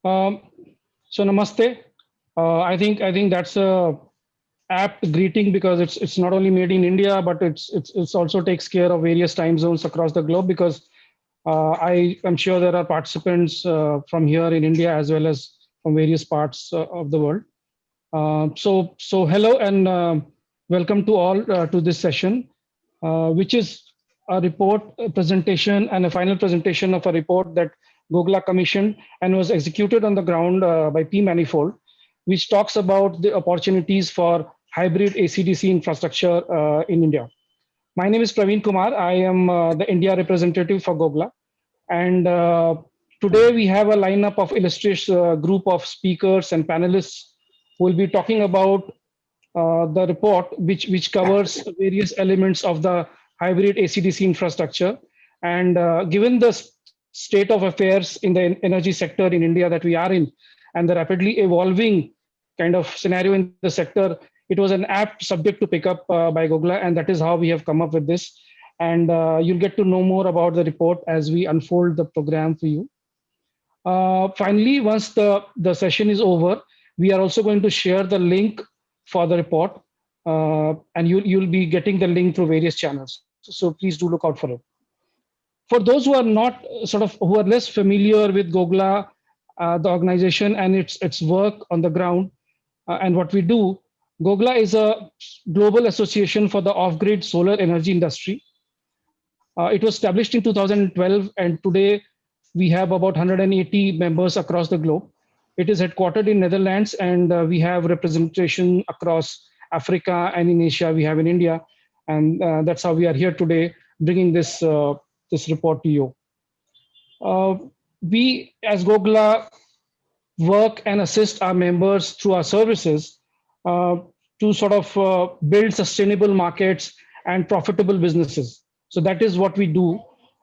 Um, so namaste. I think that's a apt greeting because it's not only made in India, but it's also takes care of various time zones across the globe. Because I am sure there are participants from here in India as well as from various parts of the world. So hello and welcome to all to this session, which is a report a presentation and a final presentation of a report that Gogla commissioned and was executed on the ground by P Manifold, which talks about the opportunities for hybrid AC/DC infrastructure in India. My name is Praveen Kumar. I am the India representative for Gogla, and today we have a lineup of illustrious group of speakers and panelists who will be talking about the report, which covers various elements of the hybrid AC/DC infrastructure. And given the state of affairs in the energy sector in India that we are in, and the rapidly evolving kind of scenario in the sector, it was an apt subject to pick up by Gogla, and that is how we have come up with this. And you'll get to know more about the report as we unfold the program for you. Finally, once the session is over, we are also going to share the link for the report, and you'll be getting the link through various channels. So please do look out for it. For those who are not who are less familiar with Gogla, the organization and its work on the ground, and what we do, Gogla is a global association for the off-grid solar energy industry. It was established in 2012, and today we have about 180 members across the globe. It is headquartered in Netherlands, and we have representation across Africa, and in Asia we have in India, and that's how we are here today, bringing this report to you. Uh, we, as Gogla, work and assist our members through our services uh, to build sustainable markets and profitable businesses. So that is what we do.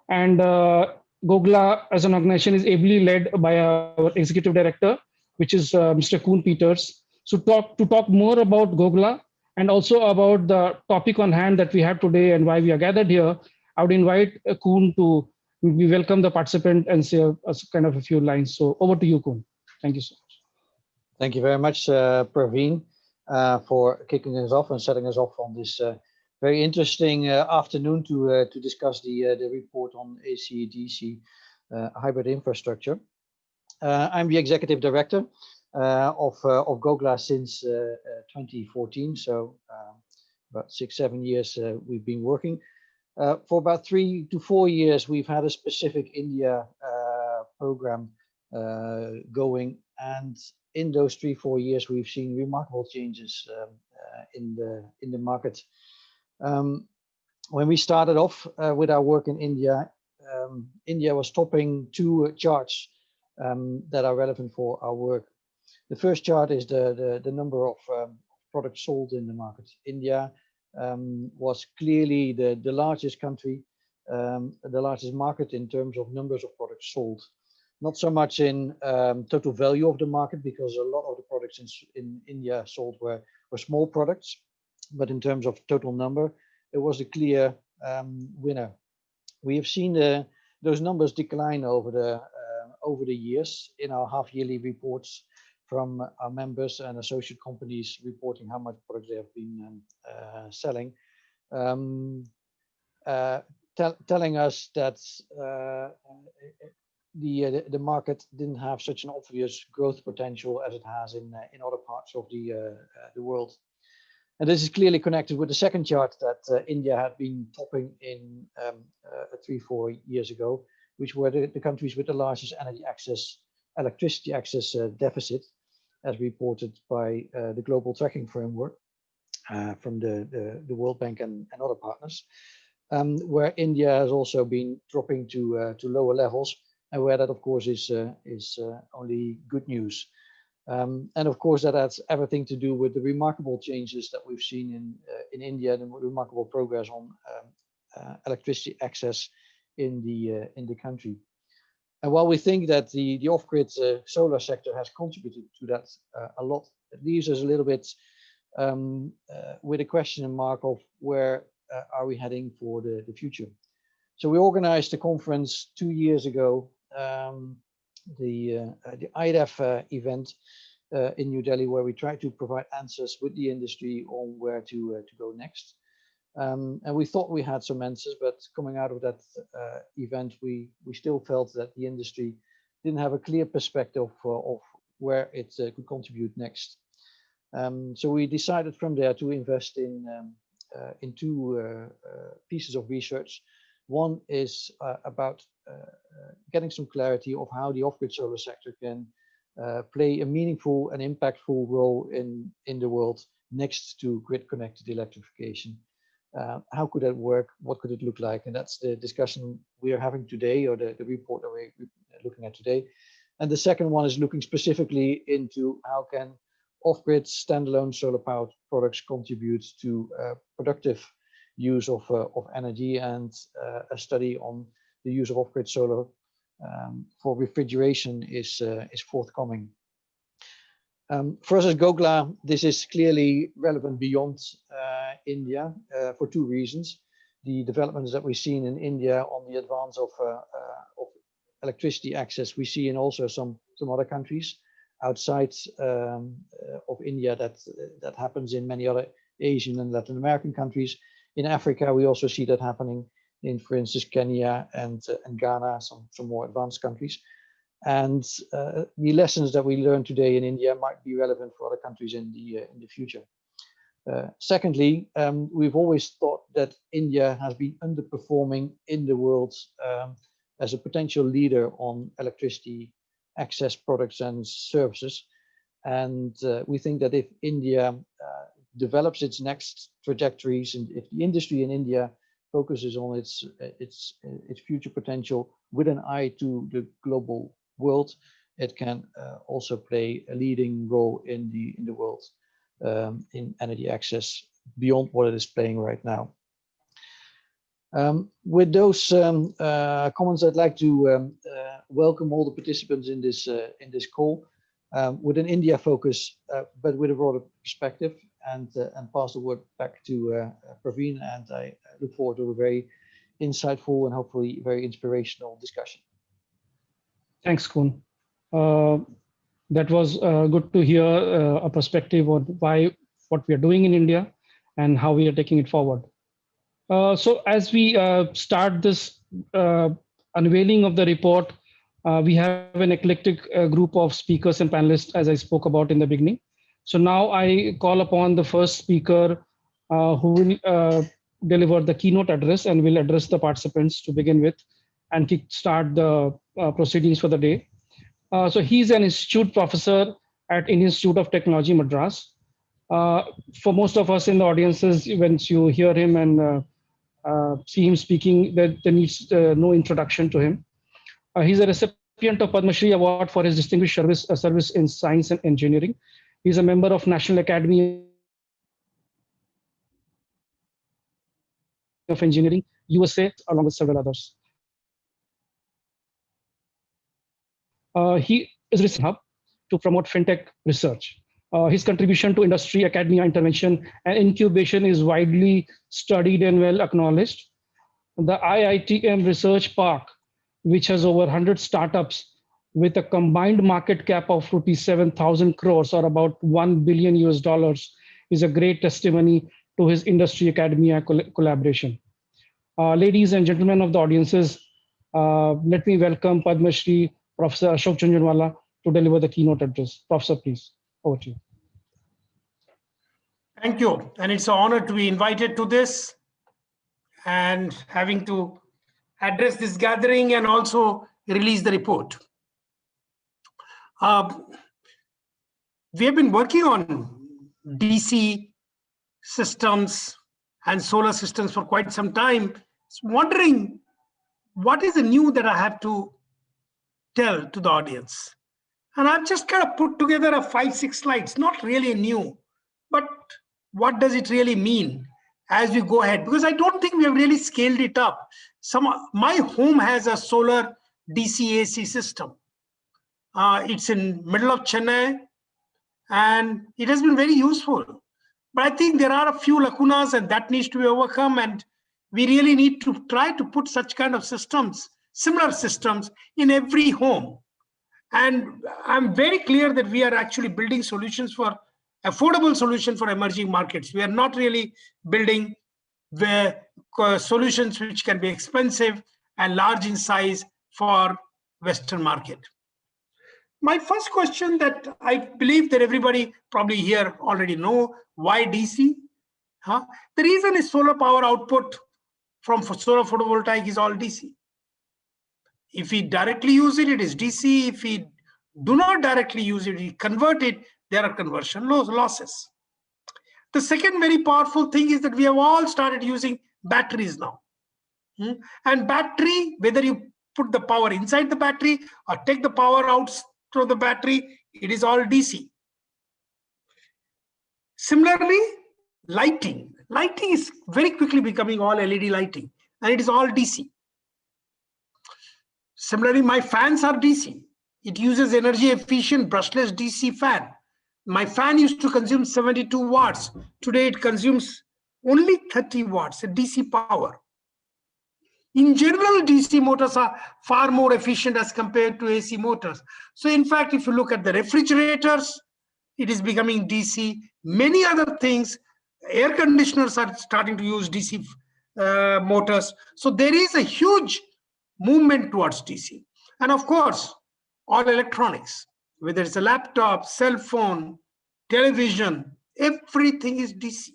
And Gogla as an organization is ably led by our executive director, which is Mr. Koen Peters. So to talk more about Gogla and also about the topic on hand that we have today and why we are gathered here, I would invite Koen to we welcome the participant and say kind of a few lines. So over to you, Koen. Thank you so much. Thank you very much, Praveen, for kicking us off and setting us off on this very interesting afternoon to discuss the report on AC/DC hybrid infrastructure. I'm the executive director of Gogla since 2014, so about 6-7 years we've been working. For about 3 to 4 years, we've had a specific India program going, and in those 3-4 years, we've seen remarkable changes in the market. When we started off with our work in India, India was topping 2 charts that are relevant for our work. The first chart is the number of products sold in the market. India was clearly the largest country, the largest market in terms of numbers of products sold. Not so much in total value of the market, because a lot of the products in India sold were small products, but in terms of total number, it was a clear winner. We have seen those numbers decline over the years in our half-yearly reports from our members and associate companies reporting how much products they have been selling, telling us that the market didn't have such an obvious growth potential as it has in other parts of the world. And this is clearly connected with the second chart that India had been topping in 3-4 years ago, which were the countries with the largest electricity access deficit, as reported by the Global Tracking Framework from the World Bank and other partners, where India has also been dropping to lower levels, and where that, of course, is only good news. And of course, that has everything to do with the remarkable changes that we've seen in India, the remarkable progress on electricity access in the country. And while we think that the off-grid solar sector has contributed to that a lot, it leaves us a little bit with a question mark of where are we heading for the future. So we organized a conference 2 years ago the IDEF event in New Delhi, where we tried to provide answers with the industry on where to go next. And we thought we had some answers, but coming out of that event, we still felt that the industry didn't have a clear perspective of where it could contribute next. So we decided from there to invest in two pieces of research. One is about getting some clarity of how the off-grid solar sector can play a meaningful and impactful role in the world next to grid-connected electrification. How could that work? What could it look like? And that's the discussion we are having today, or the report that we're looking at today. And the second one is looking specifically into how can off-grid standalone solar powered products contribute to productive use of energy, and a study on the use of off-grid solar for refrigeration is forthcoming. For us as Gogla, this is clearly relevant beyond India for two reasons. The developments that we've seen in India on the advance of electricity access, we see in also some other countries outside of India. That happens in many other Asian and Latin American countries. In Africa, we also see that happening in, for instance, Kenya and Ghana, some more advanced countries. And the lessons that we learned today in India might be relevant for other countries in the future. Secondly, we've always thought that India has been underperforming in the world as a potential leader on electricity access products and services. And we think that if India develops its next trajectories, and if the industry in India focuses on its future potential with an eye to the global world, it can also play a leading role in the world in energy access beyond what it is playing right now. With those comments, I'd like to welcome all the participants in this call with an India focus, but with a broader perspective, and pass the word back to Praveen. And I look forward to a very insightful and hopefully very inspirational discussion. Thanks, Koen. That was good to hear a perspective on what we are doing in India and how we are taking it forward. So as we start this unveiling of the report, we have an eclectic group of speakers and panelists, as I spoke about in the beginning. So now I call upon the first speaker who will deliver the keynote address and will address the participants to begin with and kickstart the proceedings for the day. So he's an institute professor at Indian Institute of Technology, Madras. For most of us in the audiences, when you hear him and see him speaking, there needs no introduction to him. He's a recipient of Padma Shri Award for his distinguished service in science and engineering. He's a member of National Academy of Engineering, USA, along with several others. He is a hub to promote fintech research. His contribution to industry, academia, intervention, and incubation is widely studied and well acknowledged. The IITM Research Park, which has over 100 startups with a combined market cap of ₹7,000 crores, or about $1 billion US, is a great testimony to his industry academia collaboration. Ladies and gentlemen of the audiences, let me welcome Padma Shri Professor Ashok Jhunjhunwala to deliver the keynote address. Professor, please, over to you. Thank you. And it's an honor to be invited to this and having to address this gathering and also release the report. We have been working on DC systems and solar systems for quite some time. Wondering what is the new that I have to tell to the audience. And I've just kind of put together a 5-6 slides, not really new, but what does it really mean as we go ahead? Because I don't think we have really scaled it up. My home has a solar DC AC system. It's in middle of Chennai, and it has been very useful. But I think there are a few lacunas, and that needs to be overcome. And we really need to try to put such kind of systems, similar systems, in every home. And I'm very clear that we are actually building solutions for affordable solution for emerging markets. We are not really building the solutions which can be expensive and large in size for Western market. My first question that I believe that everybody probably here already know, why DC? Huh? The reason is solar power output from solar photovoltaic is all DC. If we directly use it, it is DC. If we do not directly use it, we convert it, there are conversion losses. The second very powerful thing is that we have all started using batteries now. And battery, whether you put the power inside the battery or take the power out through the battery, it is all DC. Similarly, lighting. Lighting is very quickly becoming all LED lighting, and it is all DC. Similarly, my fans are DC. It uses energy efficient brushless DC fan. My fan used to consume 72 watts. Today it consumes only 30 watts, a DC power. In general, DC motors are far more efficient as compared to AC motors. So in fact, if you look at the refrigerators, it is becoming DC. Many other things, air conditioners are starting to use DC motors. So there is a huge movement towards DC. And of course, all electronics, whether it's a laptop, cell phone, television, everything is DC.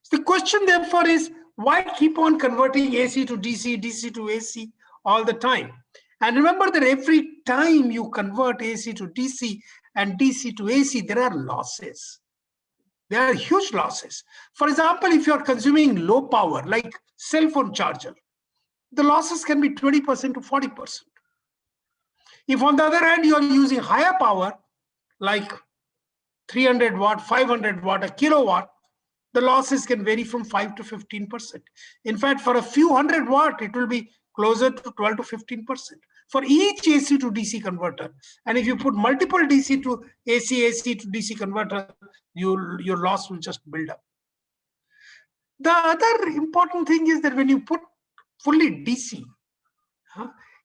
So the question therefore is, why keep on converting AC to DC, DC to AC all the time? And remember that every time you convert AC to DC and DC to AC, there are losses. There are huge losses. For example, if you're consuming low power, like cell phone charger, the losses can be 20% to 40%. If on the other hand, you are using higher power, like 300 watt, 500 watt, a kilowatt, the losses can vary from 5 to 15%. In fact, for a few hundred watt, it will be closer to 12 to 15% for each AC to DC converter. And if you put multiple DC to AC, AC to DC converter, your loss will just build up. The other important thing is that when you put fully DC,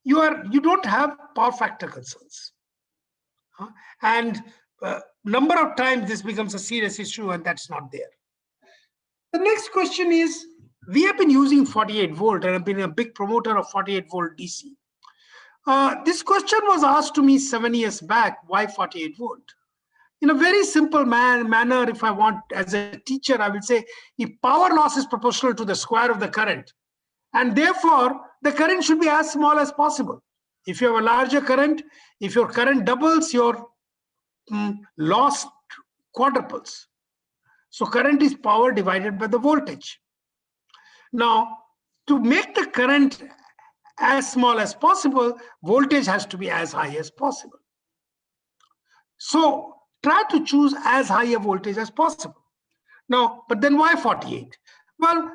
you don't have power factor concerns. And number of times this becomes a serious issue, and that's not there. The next question is, we have been using 48 volt and I've been a big promoter of 48 volt DC. This question was asked to me 7 years back, why 48 volt? In a very simple manner, if I want, as a teacher, I will say, if power loss is proportional to the square of the current, and therefore the current should be as small as possible. If you have a larger current, if your current doubles, your loss quadruples. So current is power divided by the voltage. Now, to make the current as small as possible, voltage has to be as high as possible. So try to choose as high a voltage as possible. Now, but then why 48? Well,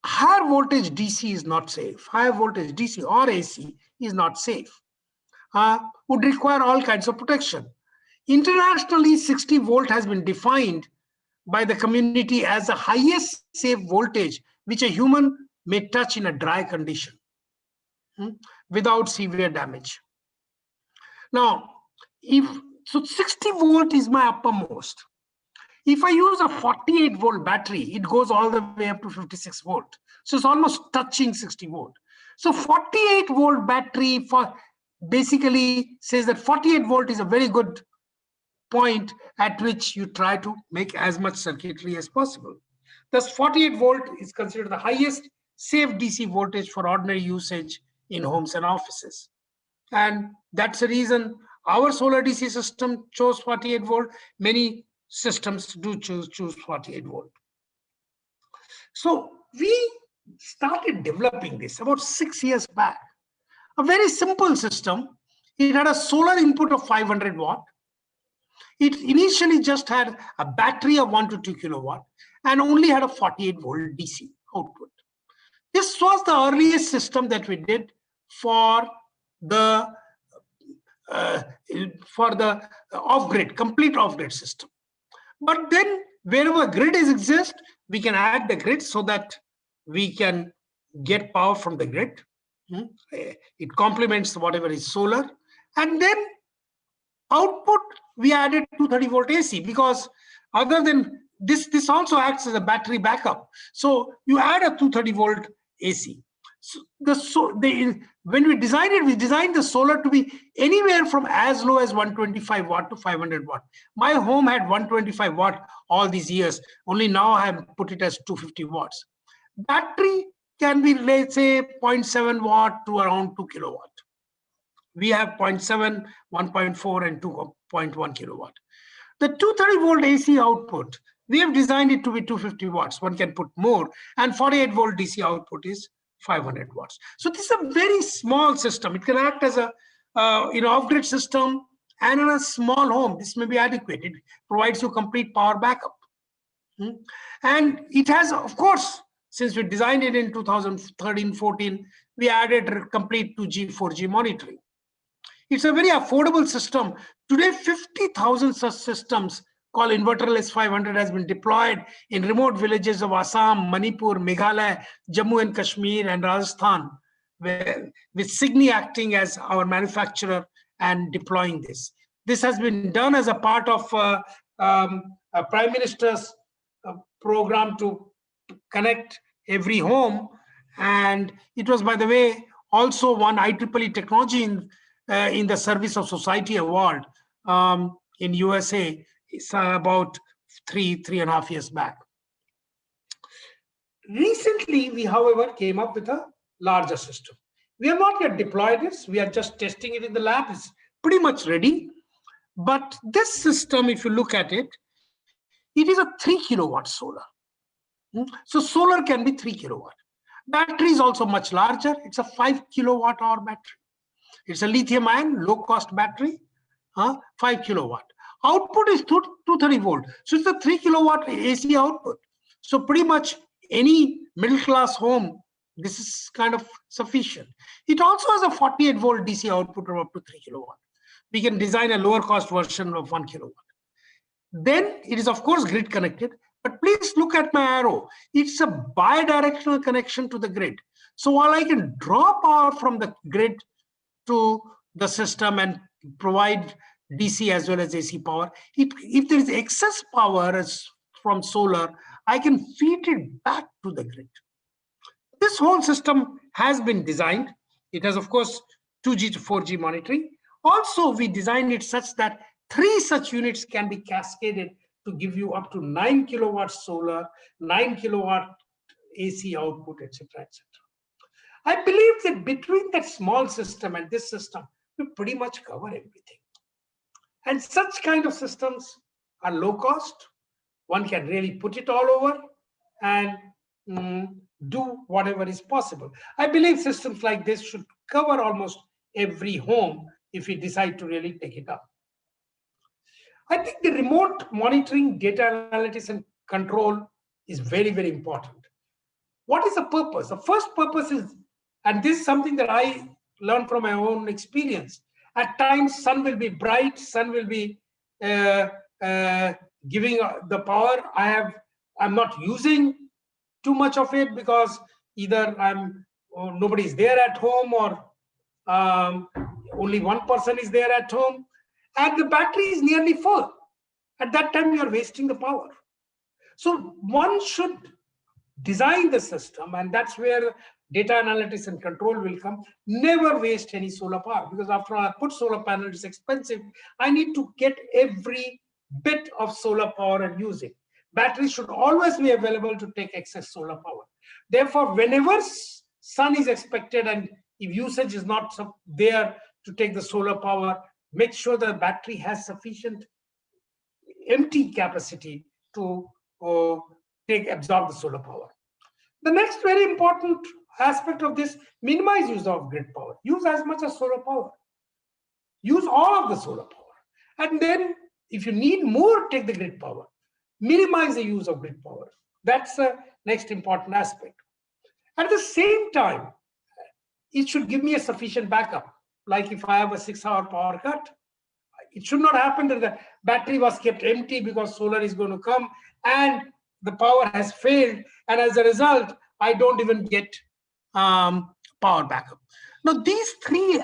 higher voltage DC is not safe. Higher voltage DC or AC is not safe. Would require all kinds of protection. Internationally, 60 volt has been defined by the community as the highest safe voltage which a human may touch in a dry condition without severe damage. Now, so 60 volt is my uppermost. If I use a 48 volt battery, it goes all the way up to 56 volt. So it's almost touching 60 volt. So 48 volt battery basically says that 48 volt is a very good point at which you try to make as much circuitry as possible. Thus, 48 volt is considered the highest safe DC voltage for ordinary usage in homes and offices. And that's the reason our solar DC system chose 48 volt. Many systems do choose 48 volt. So we started developing this about 6 years back. A very simple system. It had a solar input of 500 watt. It initially just had a battery of 1 to 2 kilowatt and only had a 48 volt DC output. This was the earliest system that we did for the off-grid, complete off-grid system. But then wherever grid exists, we can add the grid so that we can get power from the grid. It complements whatever is solar. And then output, we added 230 volt AC, because other than this also acts as a battery backup. So you add a 230 volt AC. So when we designed the solar to be anywhere from as low as 125 watt to 500 watt. My home had 125 watt all these years. Only now I have put it as 250 watts. Battery can be, let's say, 0.7 watt to around 2 kilowatt. We have 0.7, 1.4, and 2.1 kilowatt. The 230 volt AC output, we have designed it to be 250 watts. One can put more, and 48 volt DC output is 500 watts. So this is a very small system. It can act as a off-grid system, and in a small home, this may be adequate. It provides you complete power backup. And it has, of course, since we designed it in 2013-14, we added complete 2G, 4G monitoring. It's a very affordable system. Today, 50,000 such systems called Inverterless 500 has been deployed in remote villages of Assam, Manipur, Meghalaya, Jammu and Kashmir, and Rajasthan, with Signi acting as our manufacturer and deploying this. This has been done as a part of a Prime Minister's program to connect every home. And it was, by the way, also won IEEE Technology in the Service of Society Award in USA. It's about three and a half years back. Recently, we, however, came up with a larger system. We have not yet deployed this. We are just testing it in the lab. It's pretty much ready. But this system, if you look at it, it is a 3 kilowatt solar. So solar can be 3 kilowatt. Battery is also much larger. It's a 5 kilowatt hour battery. It's a lithium ion, low cost battery, 5 kilowatt. Output is 230 volt. So it's a 3 kilowatt AC output. So pretty much any middle class home, this is kind of sufficient. It also has a 48 volt DC output of up to 3 kilowatt. We can design a lower cost version of 1 kilowatt. Then it is, of course, grid connected. But please look at my arrow. It's a bidirectional connection to the grid. So while I can draw power from the grid to the system and provide DC as well as AC power, if there is excess power from solar, I can feed it back to the grid. This whole system has been designed. It has, of course, 2G to 4G monitoring. Also, we designed it such that 3 such units can be cascaded to give you up to 9 kilowatt solar, 9 kilowatt AC output, etc., etc. I believe that between that small system and this system, we pretty much cover everything. And such kind of systems are low cost. One can really put it all over and do whatever is possible. I believe systems like this should cover almost every home if we decide to really take it up. I think the remote monitoring, data analytics, and control is very, very important. What is the purpose? The first purpose is, and this is something that I learned from my own experience. At times, sun will be bright, sun will be giving the power. I'm not using too much of it because either nobody's there at home, or only one person is there at home, and the battery is nearly full. At that time, you're wasting the power. So one should design the system, and that's where data analytics and control will come. Never waste any solar power, because after I put solar panel, it's expensive. I need to get every bit of solar power and use it. Batteries should always be available to take excess solar power. Therefore, whenever sun is expected and if usage is not there to take the solar power, make sure the battery has sufficient empty capacity to absorb the solar power. The next very important aspect of this, minimize use of grid power. Use as much as solar power. Use all of the solar power. And then if you need more, take the grid power. Minimize the use of grid power. That's the next important aspect. At the same time, it should give me a sufficient backup. Like if I have a 6-hour power cut, it should not happen that the battery was kept empty because solar is going to come and the power has failed. And as a result, I don't even get power backup. Now, these 3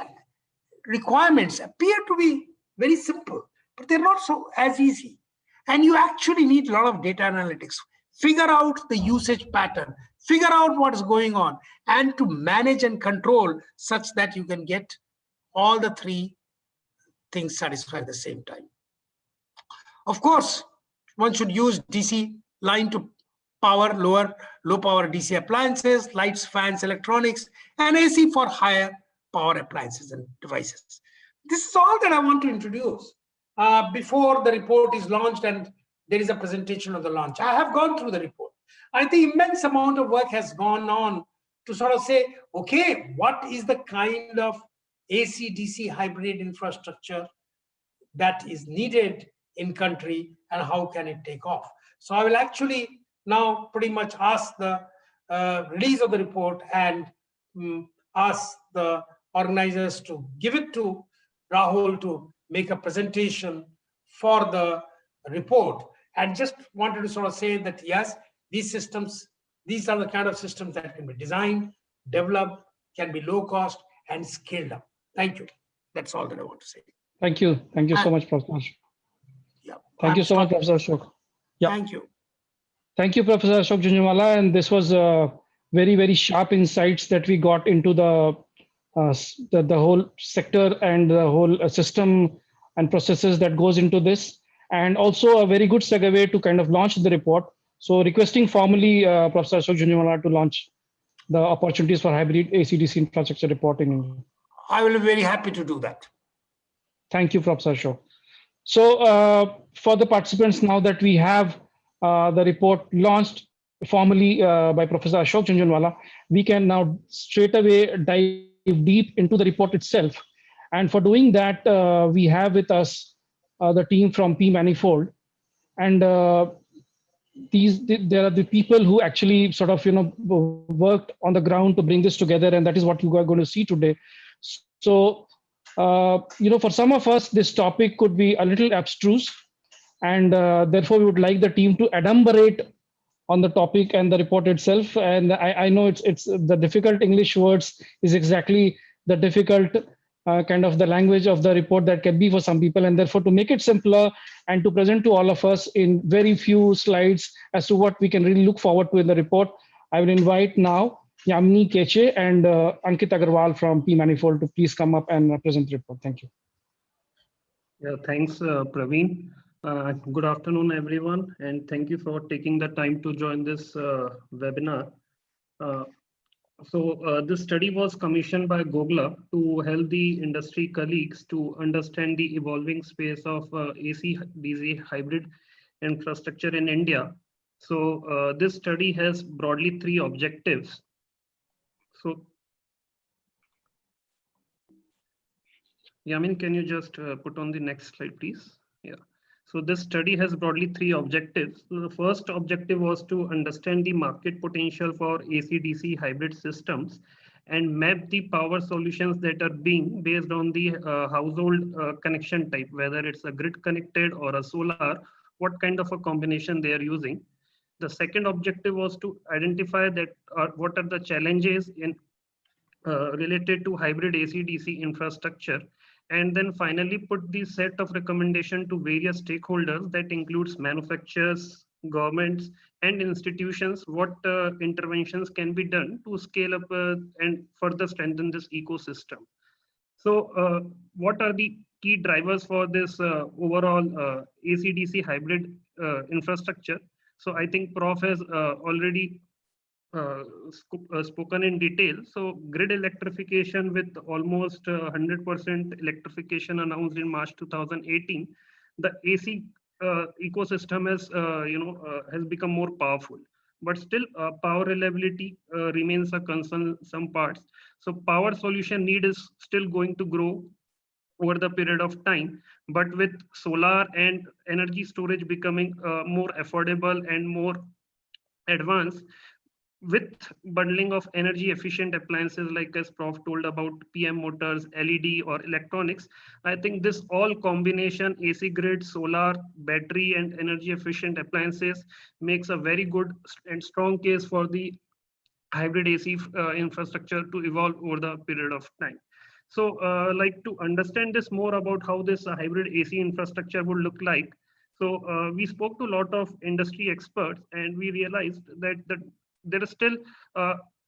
requirements appear to be very simple, but they're not so as easy. And you actually need a lot of data analytics. Figure out the usage pattern, figure out what is going on, and to manage and control such that you can get all the three things satisfied at the same time. Of course, one should use DC line to power low power DC appliances, lights, fans, electronics, and AC for higher power appliances and devices. This is all that I want to introduce before the report is launched and there is a presentation of the launch. I have gone through the report. I think immense amount of work has gone on to sort of say, okay, what is the kind of AC-DC hybrid infrastructure that is needed in country and how can it take off? So I will actually now pretty much ask the release of the report and ask the organizers to give it to Rahul to make a presentation for the report. And just wanted to sort of say that, yes, these systems, these are the kind of systems that can be designed, developed, can be low cost and scaled up. Thank you. That's all that I want to say. Thank you. Thank you so much, Professor. Yeah. Thank you so much, Professor Ashok. Yeah. Thank you. Thank you, Professor Ashok Jhunjhunwala. And this was very, very sharp insights that we got into the whole sector and the whole system and processes that goes into this. And also a very good segue to kind of launch the report. So requesting formally Professor Ashok Jhunjhunwala to launch the opportunities for hybrid AC-DC infrastructure report in India. I will be very happy to do that. Thank you, Professor Ashok. So for the participants, now that we have the report launched formally by Professor Ashok Jhunjhunwala, we can now straight away dive deep into the report itself. And for doing that, we have with us the team from P Manifold. And there are the people who actually sort of, worked on the ground to bring this together. And that is what you are going to see today. So, for some of us, this topic could be a little abstruse. And therefore, we would like the team to adumbrate on the topic and the report itself. And I know it's the difficult English words is exactly the difficult kind of the language of the report that can be for some people. And therefore, to make it simpler and to present to all of us in very few slides as to what we can really look forward to in the report, I will invite now Yamini Keche and Ankit Agarwal from P Manifold to please come up and present the report. Thank you. Yeah, thanks, Praveen. Good afternoon, everyone, and thank you for taking the time to join this webinar. This study was commissioned by Gogla to help the industry colleagues to understand the evolving space of AC-DC hybrid infrastructure in India. So this study has broadly three objectives. So, Yamin, can you just put on the next slide, please? Yeah. So this study has broadly three objectives. So the first objective was to understand the market potential for AC-DC hybrid systems and map the power solutions that are being based on the household connection type, whether it's a grid connected or a solar, what kind of a combination they are using. The second objective was to identify that what are the challenges in related to hybrid AC-DC infrastructure, and then finally put the set of recommendation to various stakeholders that includes manufacturers, governments, and institutions, what interventions can be done to scale up and further strengthen this ecosystem. So what are the key drivers for this overall AC-DC hybrid infrastructure? So I think Prof has already spoken in detail. So grid electrification with almost 100% electrification announced in March 2018, the AC ecosystem has become more powerful, but still power reliability remains a concern in some parts. So power solution need is still going to grow over the period of time, but with solar and energy storage becoming more affordable and more advanced, with bundling of energy efficient appliances like as Prof told about PM motors, LED or electronics, I think this all combination AC grid, solar, battery and energy efficient appliances makes a very good and strong case for the hybrid AC infrastructure to evolve over the period of time. So like to understand this more about how this hybrid AC infrastructure would look like. So we spoke to a lot of industry experts and we realized that there is still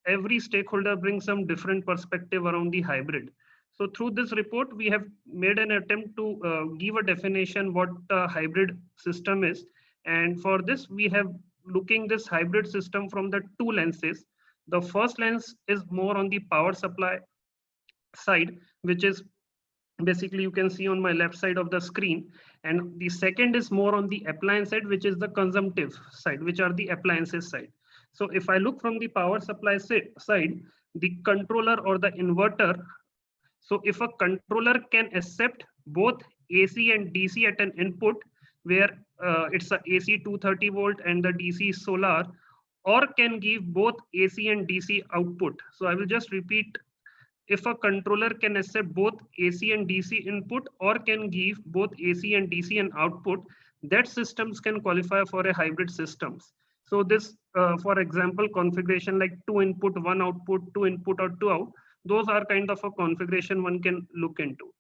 every stakeholder brings some different perspective around the hybrid. So through this report, we have made an attempt to give a definition what a hybrid system is. And for this, we have looking this hybrid system from the two lenses. The first lens is more on the power supply side, which is basically you can see on my left side of the screen. And the second is more on the appliance side, which is the consumptive side, which are the appliances side. So if I look from the power supply side, the controller or the inverter. So if a controller can accept both AC and DC at an input, where it's a AC 230 volt and the DC solar, or can give both AC and DC output. So I will just repeat. If a controller can accept both AC and DC input or can give both AC and DC and output, that systems can qualify for a hybrid systems. So this, for example, configuration like 2 input, 1 output, 2 input or 2 out, those are kind of a configuration one can look into.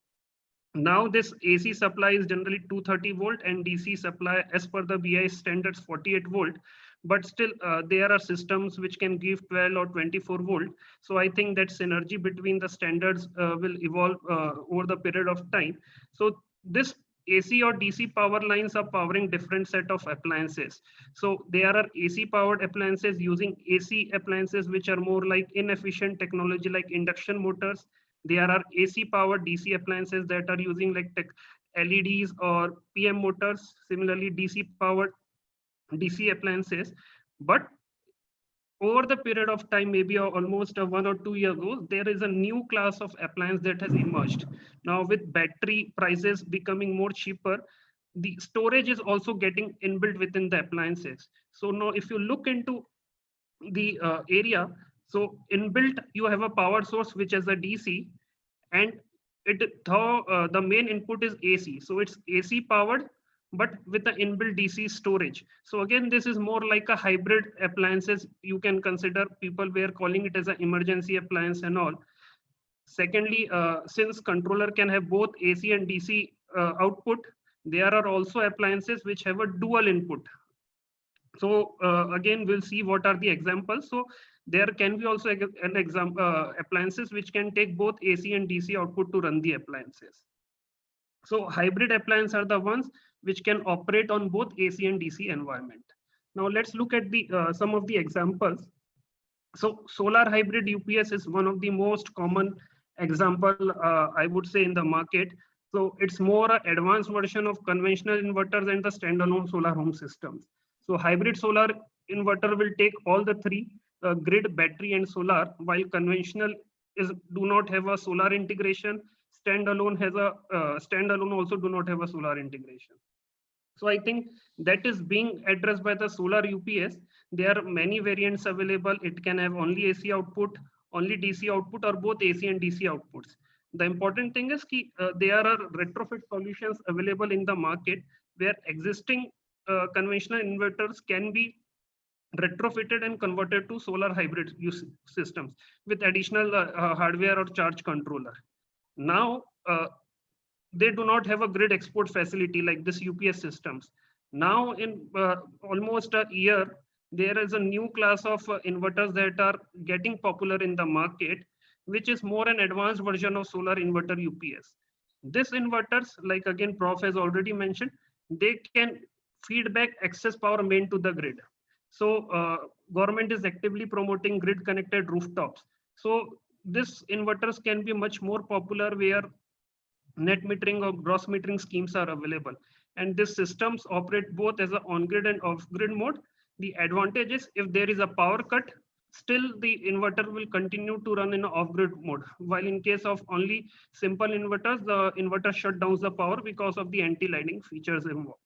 Now this AC supply is generally 230 volt and DC supply as per the BI standards 48 volt. But still there are systems which can give 12 or 24 volt. So I think that synergy between the standards will evolve over the period of time. So this AC or DC power lines are powering different set of appliances. So there are AC powered appliances using AC appliances which are more like inefficient technology like induction motors. There are AC powered DC appliances that are using like LEDs or PM motors. Similarly, DC powered DC appliances. But over the period of time, maybe almost 1 or 2 years ago, there is a new class of appliance that has emerged. Now with battery prices becoming more cheaper, the storage is also getting inbuilt within the appliances. So now if you look into the area, so inbuilt, you have a power source which is a DC, and the main input is AC. So it's AC powered, but with the inbuilt DC storage. So again, this is more like a hybrid appliances. You can consider, people were calling it as an emergency appliance and all. Secondly, since controller can have both AC and DC output, there are also appliances which have a dual input. So again, we'll see what are the examples. So there can be also an example appliances which can take both AC and DC output to run the appliances. So hybrid appliances are the ones which can operate on both AC and DC environment. Now let's look at the some of the examples. So solar hybrid UPS is one of the most common example, I would say, in the market. So it's more an advanced version of conventional inverters and the standalone solar home systems. So hybrid solar inverter will take all the three, grid, battery and solar, while conventional do not have a solar integration. Standalone has a standalone also do not have a solar integration. So I think that is being addressed by the solar UPS. There are many variants available. It can have only AC output, only DC output, or both AC and DC outputs. The important thing is that there are retrofit solutions available in the market where existing conventional inverters can be retrofitted and converted to solar hybrid use systems with additional hardware or charge controller. Now, they do not have a grid export facility like this UPS systems. Now in almost a year, there is a new class of inverters that are getting popular in the market, which is more an advanced version of solar inverter UPS. This inverters, like again, Prof has already mentioned, they can feed back excess power main to the grid. So government is actively promoting grid connected rooftops. So this inverters can be much more popular where net metering or gross metering schemes are available. And these systems operate both as an on-grid and off-grid mode. The advantage is if there is a power cut, still the inverter will continue to run in an off-grid mode. While in case of only simple inverters, the inverter shut down the power because of the anti-lighting features involved.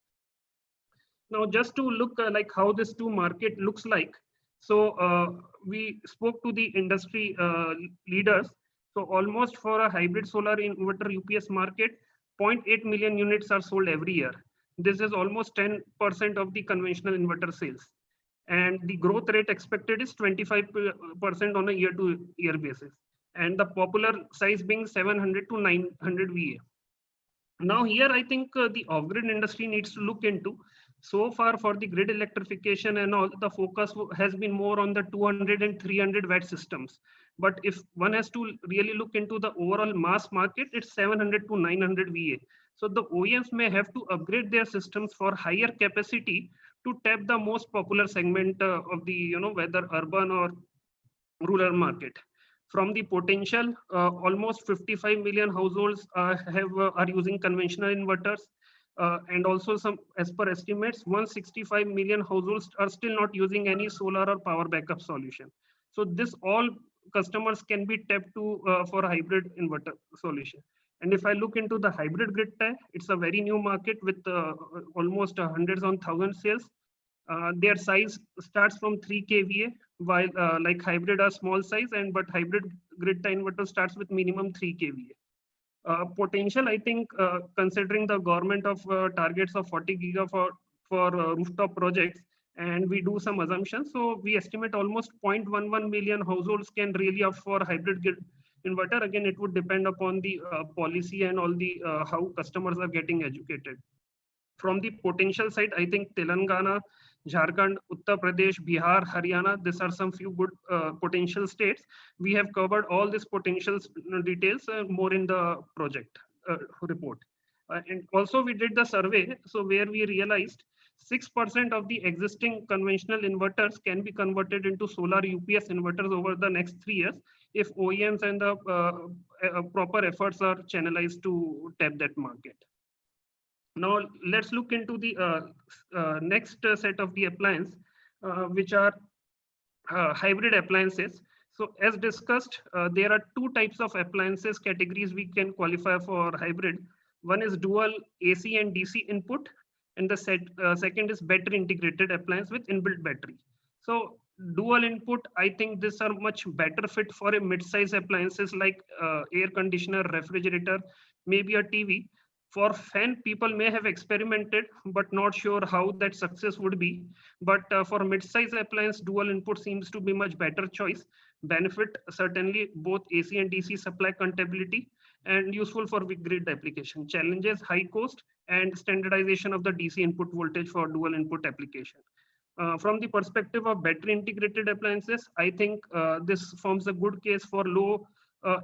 Now, just to look like how this two market looks like. So we spoke to the industry leaders. So almost for a hybrid solar inverter UPS market, 0.8 million units are sold every year. This is almost 10% of the conventional inverter sales. And the growth rate expected is 25% on a year-to-year basis. and the popular size being 700 to 900 VA. Now here, I think the off-grid industry needs to look into. So far for the grid electrification and all, the focus has been more on the 200 and 300 watt systems. But if one has to really look into the overall mass market, it's 700 to 900 VA. So the OEMs may have to upgrade their systems for higher capacity to tap the most popular segment of the, whether urban or rural market. From the potential, almost 55 million households are using conventional inverters, and also some, as per estimates, 165 million households are still not using any solar or power backup solution. So this all customers can be tapped to for hybrid inverter solution. And if I look into the hybrid grid tie, it's a very new market with almost hundreds on thousand sales. Their size starts from 3 kVA, while like hybrid are small size, and but hybrid grid tie inverter starts with minimum 3 kVA. Potential, I think, considering the government of targets of 40 giga for rooftop projects, and we do some assumptions, so we estimate almost 0.11 million households can really opt for hybrid grid inverter. Again, it would depend upon the policy and all the how customers are getting educated. From the potential side, I think Telangana, Jharkhand, Uttar Pradesh, Bihar, Haryana, these are some few good potential states. We have covered all these potential details more in the project report. And also we did the survey, so where we realized 6% of the existing conventional inverters can be converted into solar UPS inverters over the next 3 years if OEMs and the proper efforts are channelized to tap that market. Now let's look into the next set of the appliance, which are hybrid appliances. So as discussed, there are two types of appliances categories we can qualify for hybrid. One is dual AC and DC input, and the second is battery integrated appliance with inbuilt battery. So dual input, I think these are much better fit for a mid-size appliances like air conditioner, refrigerator, maybe a TV. For fan, people may have experimented, but not sure how that success would be. But for mid-size appliance, dual input seems to be much better choice. Benefit, certainly both AC and DC supply compatibility, and useful for big grid application. Challenges, high cost and standardization of the DC input voltage for dual input application. From the perspective of battery integrated appliances, I think this forms a good case for low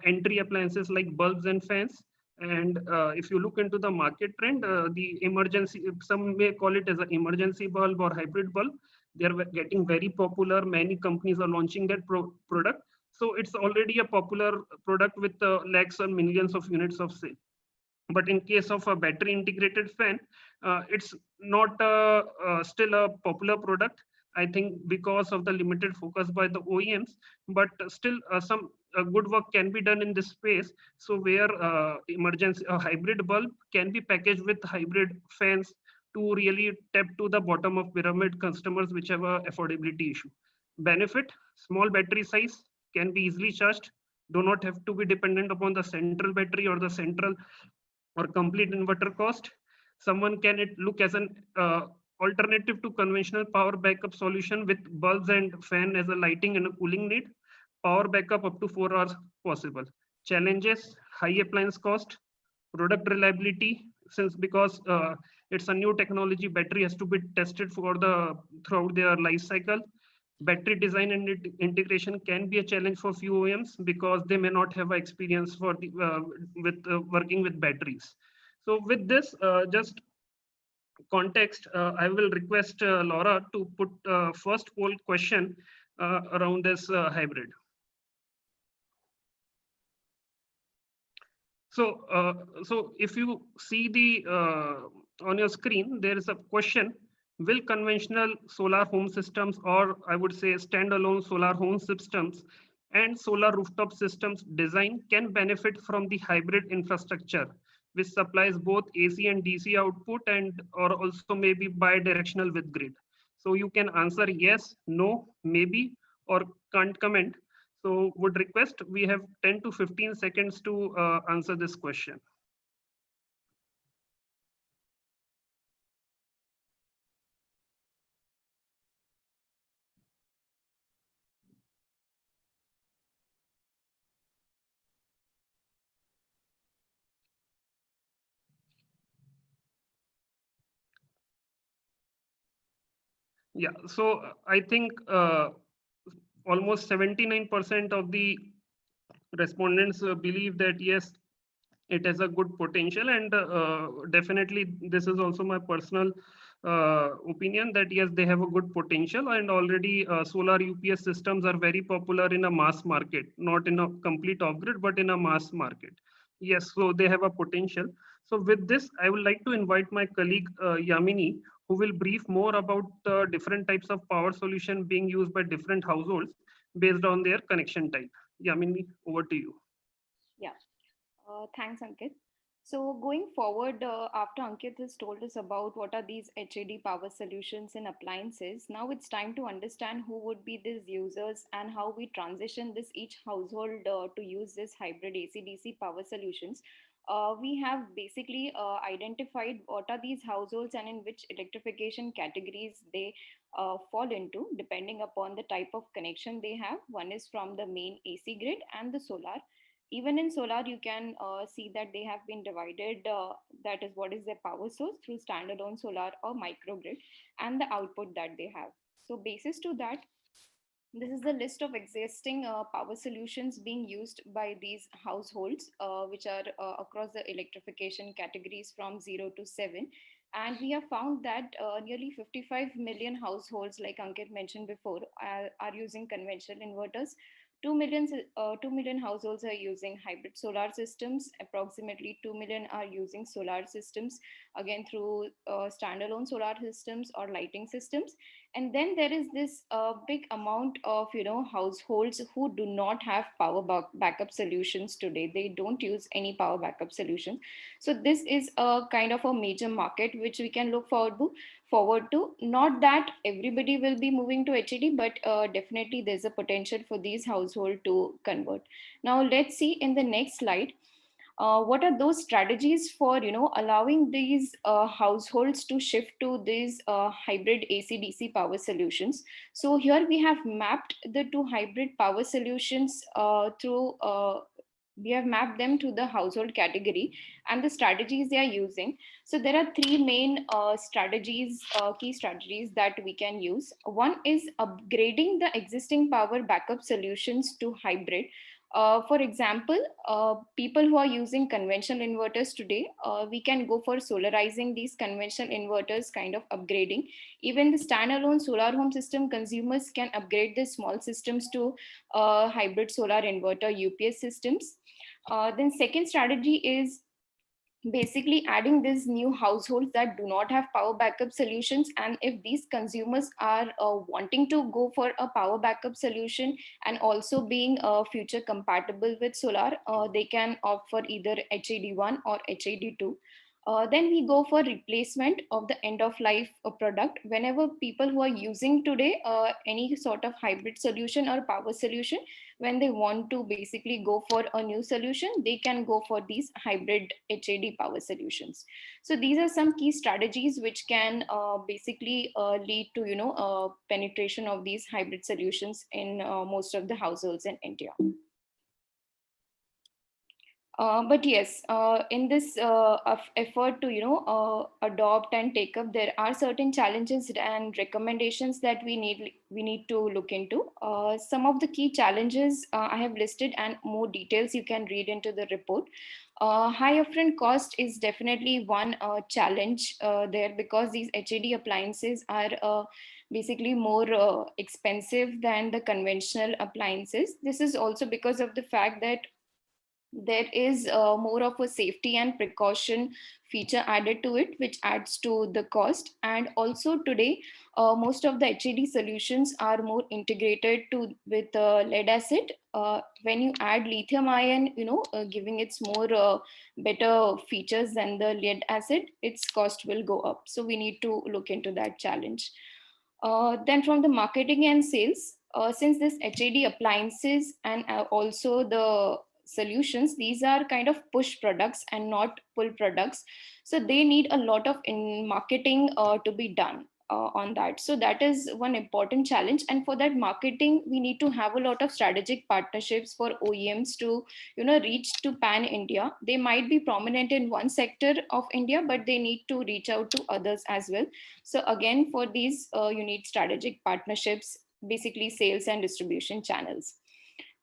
entry appliances like bulbs and fans. And if you look into the market trend, the emergency, some may call it as an emergency bulb or hybrid bulb. They're getting very popular. Many companies are launching that product. So it's already a popular product with lakhs or millions of units of sale. But in case of a battery integrated fan, it's not still a popular product. I think because of the limited focus by the OEMs, but still some good work can be done in this space. So where emergency hybrid bulb can be packaged with hybrid fans to really tap to the bottom of pyramid customers which have a affordability issue. Benefit, small battery size, can be easily charged, do not have to be dependent upon the central battery or the central or complete inverter cost. Someone can look as an alternative to conventional power backup solution with bulbs and fan as a lighting and a cooling need. Power backup up to 4 hours possible. Challenges, high appliance cost, product reliability, since because it's a new technology, battery has to be tested throughout their life cycle. Battery design and integration can be a challenge for few OEMs because they may not have experience for the working with batteries. So with this, just context, I will request Laura to put first poll question around this hybrid. So if you see the on your screen, there is a question: will conventional solar home systems, or I would say standalone solar home systems and solar rooftop systems design can benefit from the hybrid infrastructure, which supplies both AC and DC output and or also maybe bi-directional with grid? So you can answer yes, no, maybe, or can't comment. So would request, we have 10 to 15 seconds to answer this question. Yeah, so I think almost 79% of the respondents believe that yes, it has a good potential, and definitely this is also my personal opinion that yes, they have a good potential, and already solar UPS systems are very popular in a mass market, not in a complete off-grid, but in a mass market. Yes, so they have a potential. So with this, I would like to invite my colleague Yamini, who will brief more about different types of power solution being used by different households based on their connection type. Yamini, over to you. Yeah, thanks, Ankit. So going forward, after Ankit has told us about what are these HAD power solutions in appliances, now it's time to understand who would be these users and how we transition this each household to use this hybrid AC/DC power solutions. We have basically identified what are these households and in which electrification categories they fall into, depending upon the type of connection they have. One is from the main AC grid and the solar. Even in solar, you can see that they have been divided, that is what is their power source through standalone solar or microgrid, and the output that they have. So basis to that, this is the list of existing power solutions being used by these households, which are across the electrification categories from 0 to 7. And we have found that nearly 55 million households, like Ankit mentioned before, are using conventional inverters. 2 million households are using hybrid solar systems. Approximately 2 million are using solar systems, again through standalone solar systems or lighting systems. And then there is this big amount of households who do not have power backup solutions today. They don't use any power backup solution. So this is a kind of a major market which we can look forward to. Not that everybody will be moving to HED, but definitely there's a potential for these households to convert. Now let's see in the next slide. What are those strategies for allowing these households to shift to these hybrid AC/DC power solutions? So here we have mapped the two hybrid power solutions through we have mapped them to the household category and the strategies they are using. So there are three main strategies, key strategies that we can use. One is upgrading the existing power backup solutions to hybrid. For example, people who are using conventional inverters today, we can go for solarizing these conventional inverters, kind of upgrading. Even the standalone solar home system consumers can upgrade their small systems to hybrid solar inverter UPS systems. Then second strategy is basically adding these new households that do not have power backup solutions, and if these consumers are wanting to go for a power backup solution and also being future compatible with solar, they can opt for either HAD1 or HAD2. Then we go for replacement of the end of life product. Whenever people who are using today any sort of hybrid solution or power solution, when they want to basically go for a new solution, they can go for these hybrid HAD power solutions. So these are some key strategies which can basically lead to penetration of these hybrid solutions in most of the households in India. But yes, in this effort to adopt and take up, there are certain challenges and recommendations that we need to look into. Some of the key challenges I have listed, and more details you can read into the report. High upfront cost is definitely one challenge there, because these HAD appliances are basically more expensive than the conventional appliances. This is also because of the fact that there is more of a safety and precaution feature added to it, which adds to the cost. And also today, most of the HAD solutions are more integrated with lead acid. When you add lithium ion, giving its more better features than the lead acid, its cost will go up. So we need to look into that challenge. Then from the marketing and sales, since this HAD appliances and also the solutions, these are kind of push products and not pull products. So they need a lot of marketing to be done. on that. So that is one important challenge. And for that marketing, we need to have a lot of strategic partnerships for OEMs to, reach to pan India. They might be prominent in one sector of India, but they need to reach out to others as well. So again, for these, you need strategic partnerships, basically sales and distribution channels.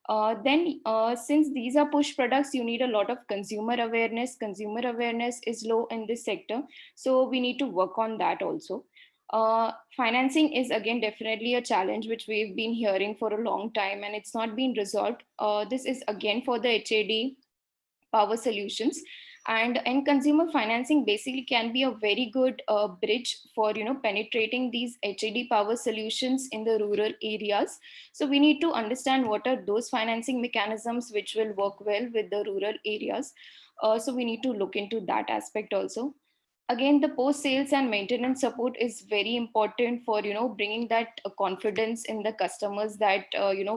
Since these are push products, you need a lot of consumer awareness. Consumer awareness is low in this sector, so we need to work on that also. Financing is again definitely a challenge which we've been hearing for a long time, and it's not been resolved. This is again for the HAD power solutions, and consumer financing basically can be a very good bridge for penetrating these HAD power solutions in the rural areas. So we need to understand what are those financing mechanisms which will work well with the rural areas. So we need to look into that aspect also. Again, the post sales and maintenance support is very important for bringing that confidence in the customers that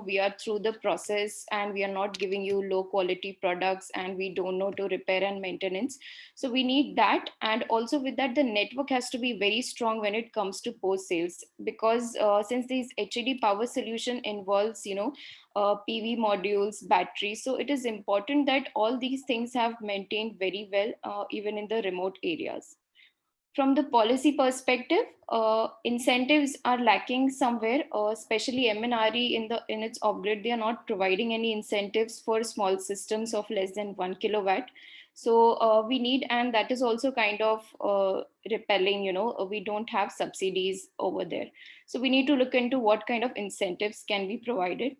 we are through the process and we are not giving you low quality products and we don't know to repair and maintenance. So we need that, and also with that the network has to be very strong when it comes to post sales, because since these HED power solution involves PV modules, batteries, so it is important that all these things have maintained very well even in the remote areas. From the policy perspective, incentives are lacking somewhere, especially MNRE in its off-grid. They are not providing any incentives for small systems of less than 1 kilowatt. So we need, and that is also kind of repelling, we don't have subsidies over there. So we need to look into what kind of incentives can be provided.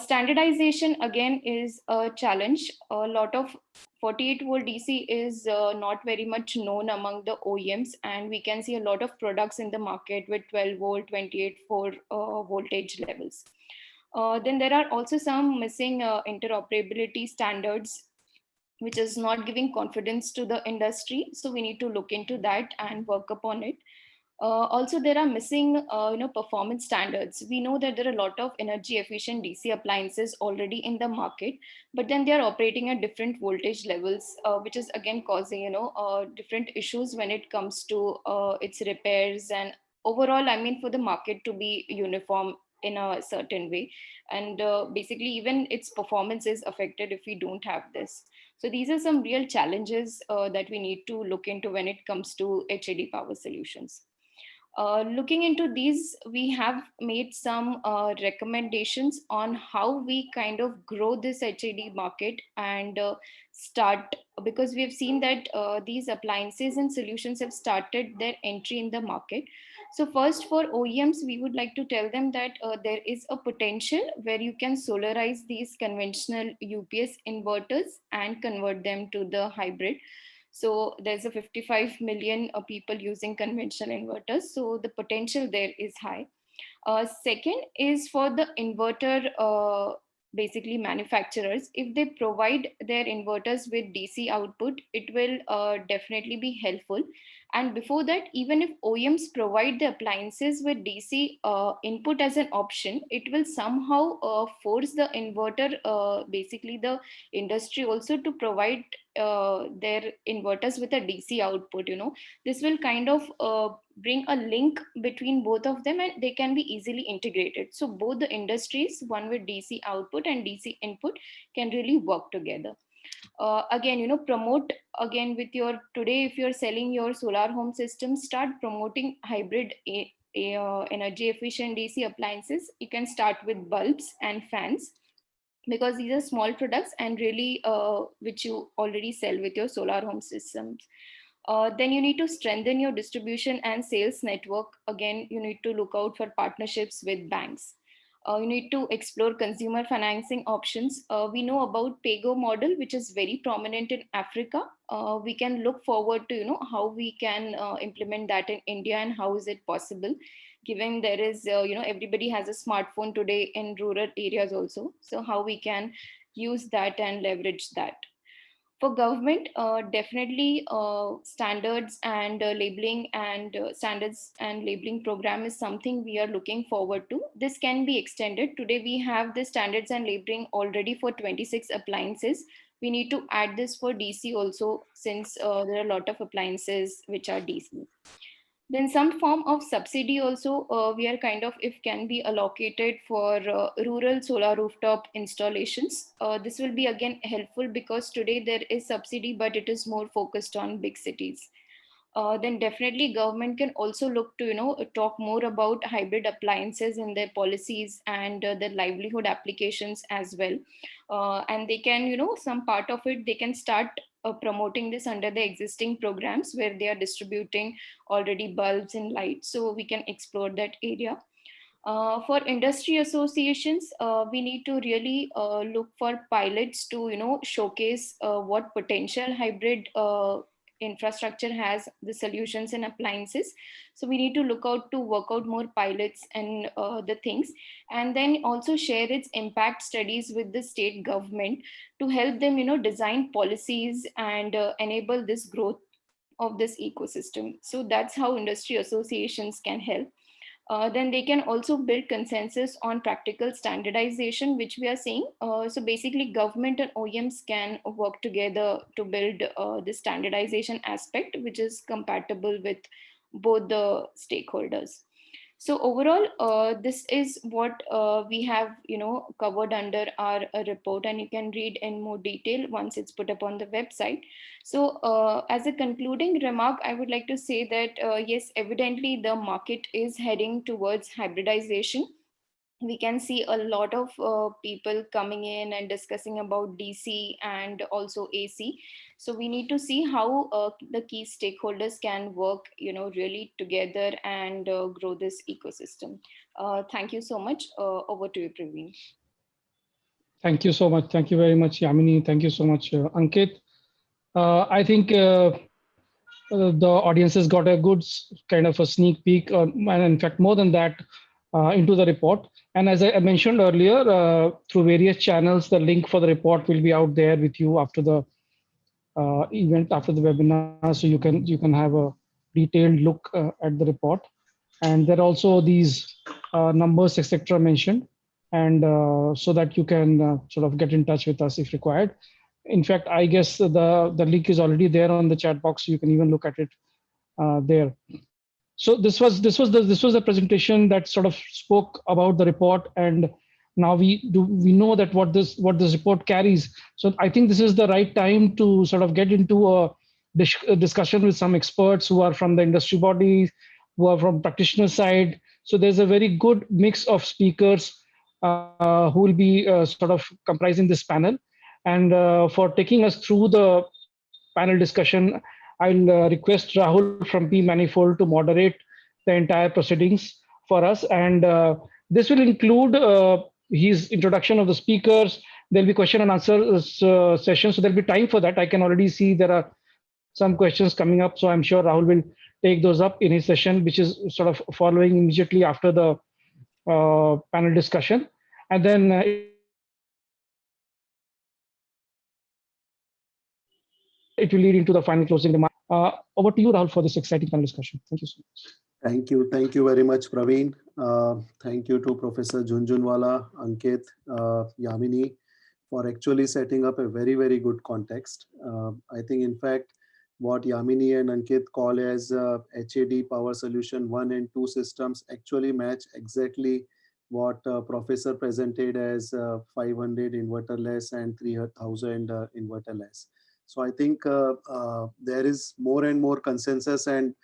Standardization again is a challenge. A lot of 48 volt DC is not very much known among the OEMs, and we can see a lot of products in the market with 12 volt, 28 volt voltage levels. Then there are also some missing interoperability standards, which is not giving confidence to the industry. So we need to look into that and work upon it. Also, there are missing, performance standards. We know that there are a lot of energy efficient DC appliances already in the market, but then they are operating at different voltage levels, which is again causing, different issues when it comes to its repairs and overall, I mean, for the market to be uniform in a certain way. And basically, even its performance is affected if we don't have this. So these are some real challenges that we need to look into when it comes to HAD power solutions. Looking into these, we have made some recommendations on how we kind of grow this HAD market and start, because we have seen that these appliances and solutions have started their entry in the market. So first, for OEMs, we would like to tell them that there is a potential where you can solarize these conventional UPS inverters and convert them to the hybrid. So there's a 55 million people using conventional inverters. So the potential there is high. Second is for the inverter, basically manufacturers. If they provide their inverters with DC output, it will definitely be helpful. And before that, even if OEMs provide the appliances with DC input as an option, it will somehow force the inverter, basically the industry also to provide their inverters with a DC output. This will kind of bring a link between both of them, and they can be easily integrated. So both the industries, one with DC output and DC input, can really work together. Again, promote again with your, today if you're selling your solar home system, start promoting hybrid energy efficient DC appliances. You can start with bulbs and fans, because these are small products and really which you already sell with your solar home systems. Then you need to strengthen your distribution and sales network. Again, you need to look out for partnerships with banks. You need to explore consumer financing options. We know about PAYGO model, which is very prominent in Africa. We can look forward to how we can implement that in India, and how is it possible, given there is everybody has a smartphone today in rural areas also. So how we can use that and leverage that. For government, definitely standards and labeling and standards and labeling program is something we are looking forward to. This can be extended. Today we have the standards and labeling already for 26 appliances. We need to add this for DC also, since there are a lot of appliances which are DC. Then some form of subsidy also we are kind of, if can be allocated for rural solar rooftop installations. This will be again helpful because today there is subsidy, but it is more focused on big cities. Then definitely government can also look to talk more about hybrid appliances in their policies and their livelihood applications as well. And they can, some part of it they can start promoting this under the existing programs where they are distributing already bulbs and lights, so we can explore that area. For industry associations, we need to really look for pilots to showcase what potential hybrid infrastructure has, the solutions and appliances. So we need to look out to work out more pilots and the things, and then also share its impact studies with the state government to help them design policies and enable this growth of this ecosystem. So that's how industry associations can help. Then they can also build consensus on practical standardization, which we are seeing. So basically, government and OEMs can work together to build the standardization aspect, which is compatible with both the stakeholders. So overall, this is what we have, covered under our report, and you can read in more detail once it's put up on the website. So as a concluding remark, I would like to say that yes, evidently the market is heading towards hybridization. We can see a lot of people coming in and discussing about DC and also AC. So we need to see how the key stakeholders can work, really together and grow this ecosystem. Thank you so much. Over to you, Praveen. Thank you so much. Thank you very much, Yamini. Thank you so much, Ankit. I think the audience has got a good kind of a sneak peek, and in fact, more than that, into the report. And as I mentioned earlier, through various channels, the link for the report will be out there with you after the event, after the webinar, so you can have a detailed look at the report. And there are also these numbers, etc., mentioned, and so that you can sort of get in touch with us if required. In fact, I guess the link is already there on the chat box, so you can even look at it there. So this was the presentation that sort of spoke about the report, and now we know that what this report carries. So I think this is the right time to sort of get into a discussion with some experts who are from the industry bodies, who are from practitioner side. So there's a very good mix of speakers who will be sort of comprising this panel. And for taking us through the panel discussion, I'll request Rahul from P Manifold to moderate the entire proceedings for us. And this will include his introduction of the speakers. There'll be question and answer session. So there'll be time for that. I can already see there are some questions coming up. So I'm sure Rahul will take those up in his session, which is sort of following immediately after the panel discussion. And then it will lead into the final closing remark. Over to you, Rahul, for this exciting panel discussion. Thank you so much. Thank you very much, Praveen. Thank you to Professor Jhunjhunwala, Ankit, Yamini, for actually setting up a very, very good context. I think, in fact, what Yamini and Ankit call as HAD power solution 1 and 2 systems actually match exactly what Professor presented as 500 inverterless and 3000 inverterless. So I think there is more and more consensus, and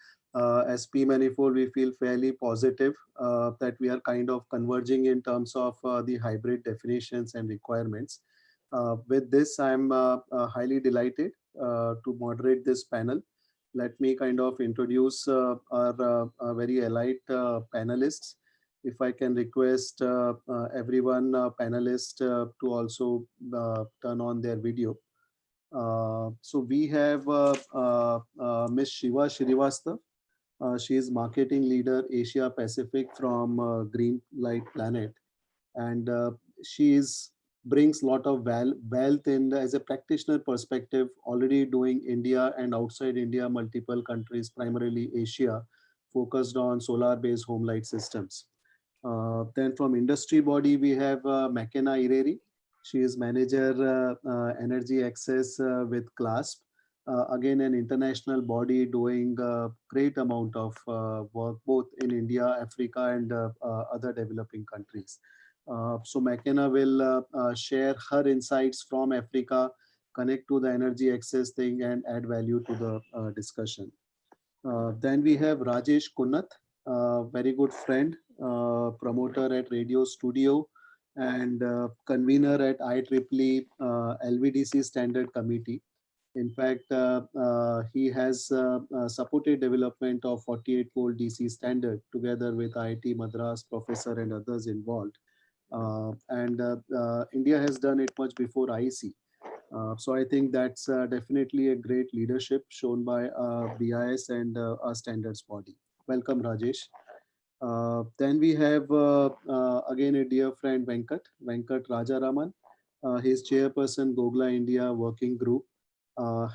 as P Manifold, we feel fairly positive that we are kind of converging in terms of the hybrid definitions and requirements. With this, I'm highly delighted to moderate this panel. Let me kind of introduce our very elite panelists. If I can request everyone panelist to also turn on their video. So we have Ms. Shiva Shrivastava. She is marketing leader Asia Pacific from Green Light Planet, and she brings a lot of wealth in as a practitioner perspective, already doing India and outside India, multiple countries, primarily Asia, focused on solar-based home light systems. Then from industry body, we have McKenna Ireri. She is manager energy access with CLASP. again, an international body doing a great amount of work both in India, Africa, and other developing countries. So McKenna will share her insights from Africa, connect to the energy access thing, and add value to the discussion. Then we have Rajesh Kunnath, very good friend, promoter at Radio Studio, and convener at IEEE LVDC Standard Committee. In fact, he has supported development of 48-volt DC standard together with IIT Madras professor and others involved. And India has done it much before IEC. So I think that's definitely a great leadership shown by BIS and our standards body. Welcome, Rajesh. Then we have again a dear friend Venkat Rajaraman. He's chairperson Gogla India Working Group.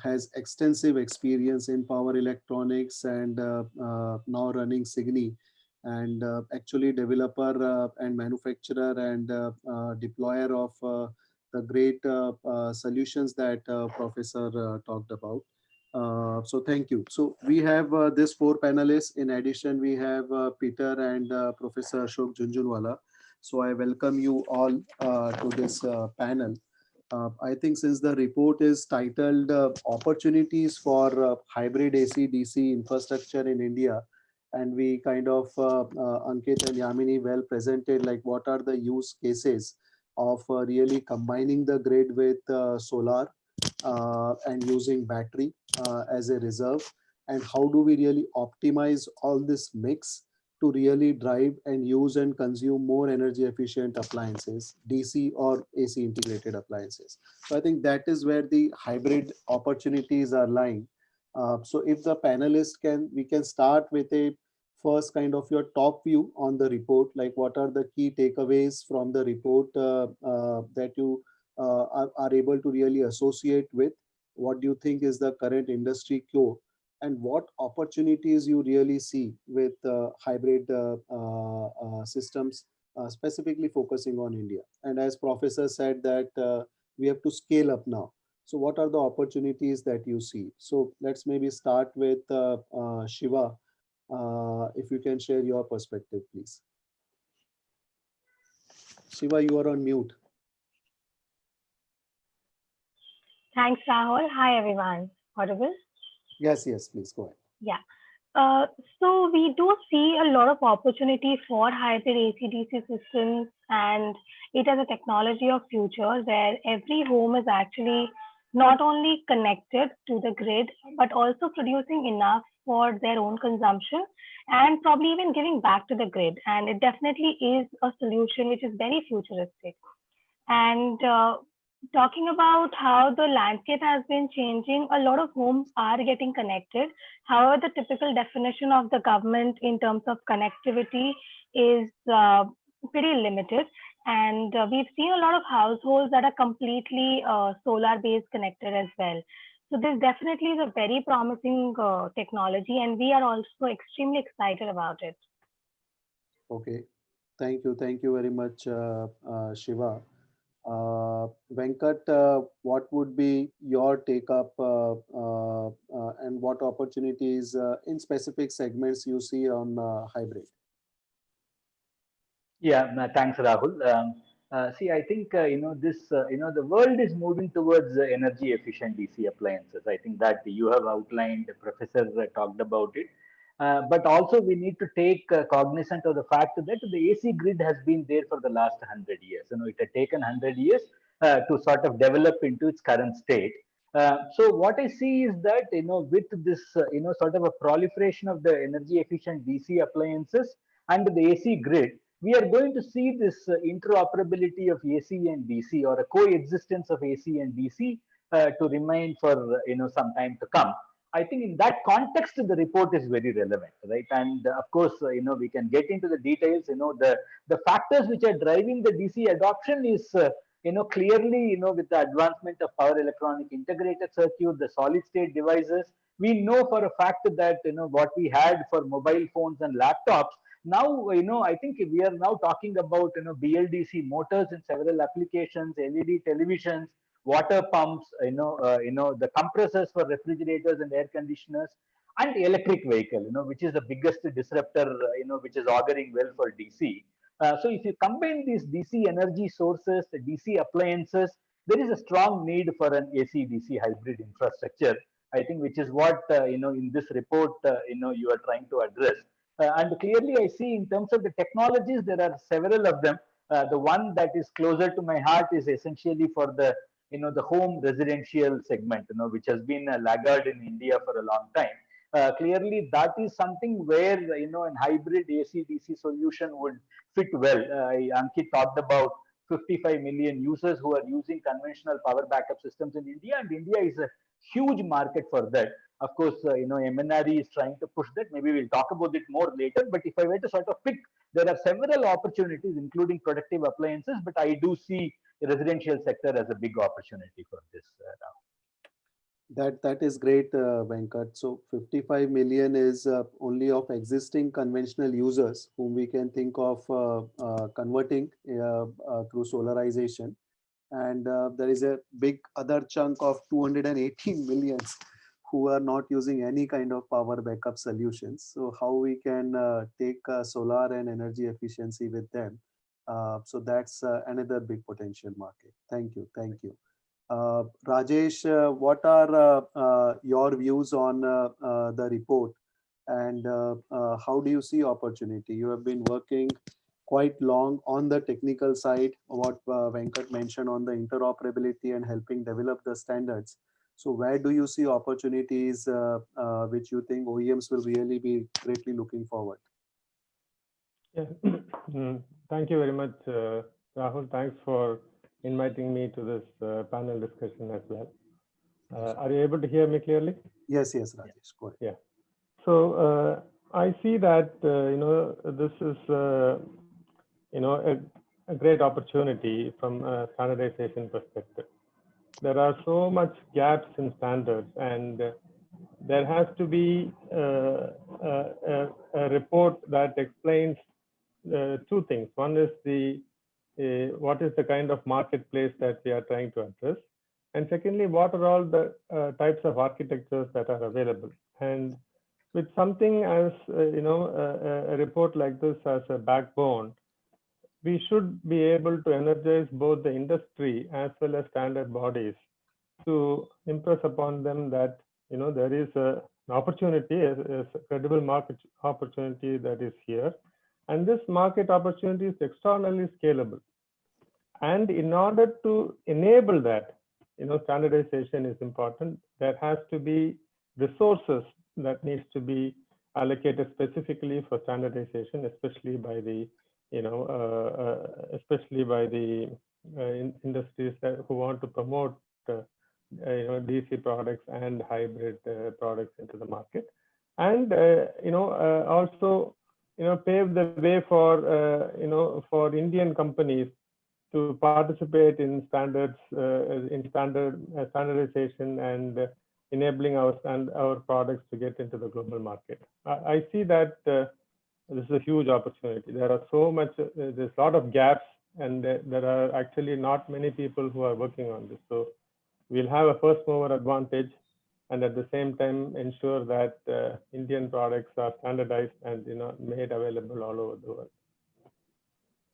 Has extensive experience in power electronics and now running Signi, and actually developer and manufacturer and deployer of the great solutions that Professor talked about. So thank you. So we have this four panelists. In addition, we have Peter and Professor Ashok Jhunjhunwala. So I welcome you all to this panel. I think since the report is titled Opportunities for Hybrid AC-DC Infrastructure in India, and we kind of, Ankit and Yamini well presented, like what are the use cases of really combining the grid with solar and using battery as a reserve, and how do we really optimize all this mix to really drive and use and consume more energy efficient appliances, DC or AC integrated appliances. So I think that is where the hybrid opportunities are lying. So if the panelists can, we can start with a first kind of your top view on the report, like what are the key takeaways from the report that you are able to really associate with? What do you think is the current industry cure? And what opportunities you really see with hybrid systems, specifically focusing on India? And as Professor said that we have to scale up now. So what are the opportunities that you see? So let's maybe start with Shiva. If you can share your perspective, please. Shiva, you are on mute. Thanks, Rahul. Hi, everyone. Audible? Yes, please go ahead. Yeah. So we do see a lot of opportunity for hybrid AC-DC systems, and it as a technology of future where every home is actually not only connected to the grid, but also producing enough for their own consumption and probably even giving back to the grid. And it definitely is a solution which is very futuristic. And talking about how the landscape has been changing, a lot of homes are getting connected. However, the typical definition of the government in terms of connectivity is pretty limited. And we've seen a lot of households that are completely solar-based connected as well. So this definitely is a very promising technology, and we are also extremely excited about it. Okay, thank you very much, Shiva. Venkat, what would be your take up and what opportunities in specific segments you see on hybrid? Yeah, thanks, Rahul. See, I think the world is moving towards energy efficient DC appliances. I think that you have outlined, Professor talked about it. But also we need to take cognizant of the fact that the AC grid has been there for the last 100 years. It had taken 100 years to sort of develop into its current state. So what I see is that, with this, sort of a proliferation of the energy efficient DC appliances and the AC grid, we are going to see this interoperability of AC and DC, or a coexistence of AC and DC to remain for, some time to come. I think in that context, the report is very relevant, right? And of course, we can get into the details. The factors which are driving the DC adoption is, clearly, with the advancement of power electronic integrated circuit, the solid state devices. We know for a fact that, what we had for mobile phones and laptops. Now, I think we are now talking about, BLDC motors in several applications, LED televisions, water pumps, the compressors for refrigerators and air conditioners, and electric vehicle, which is the biggest disruptor, which is auguring well for DC. So if you combine these DC energy sources, the DC appliances, there is a strong need for an AC-DC hybrid infrastructure, I think, which is what, in this report, you are trying to address. And clearly I see in terms of the technologies, there are several of them. The one that is closer to my heart is essentially for the, the home residential segment, which has been a laggard in India for a long time. Clearly that is something where, an hybrid AC-DC solution would fit well. Ankit talked about 55 million users who are using conventional power backup systems in India, and India is a huge market for that. Of course, MNRE is trying to push that. Maybe we'll talk about it more later. But if I were to sort of pick, there are several opportunities, including productive appliances, but I do see the residential sector as a big opportunity for this. That is great, Venkat. So 55 million is only of existing conventional users whom we can think of converting through solarization. And there is a big other chunk of 218 millions who are not using any kind of power backup solutions. So how we can take solar and energy efficiency with them. So that's another big potential market. Thank you. Thank you. Rajesh, what are your views on the report, and how do you see opportunity? You have been working quite long on the technical side, what Venkat mentioned on the interoperability and helping develop the standards. So where do you see opportunities which you think OEMs will really be greatly looking forward? Yeah. Thank you very much, Rahul. Thanks for inviting me to this panel discussion as well. Are you able to hear me clearly? Yes, Rajesh, go ahead. Yeah. So I see that, this is, a great opportunity from a standardization perspective. There are so much gaps in standards, and there has to be a report that explains two things. One is what is the kind of marketplace that we are trying to address, and secondly, what are all the types of architectures that are available. And with something as a report like this as a backbone, we should be able to energize both the industry as well as standard bodies to impress upon them that there is an opportunity, a credible market opportunity that is here. And this market opportunity is extraordinarily scalable. And in order to enable that, standardization is important. There has to be resources that needs to be allocated specifically for standardization, especially by the, industries who want to promote, DC products and hybrid products into the market, and also pave the way for Indian companies to participate in standards, standardization, and enabling our products to get into the global market. I see that this is a huge opportunity. There are there's a lot of gaps, and there are actually not many people who are working on this. So we'll have a first mover advantage, and at the same time ensure that Indian products are standardized and made available all over the world.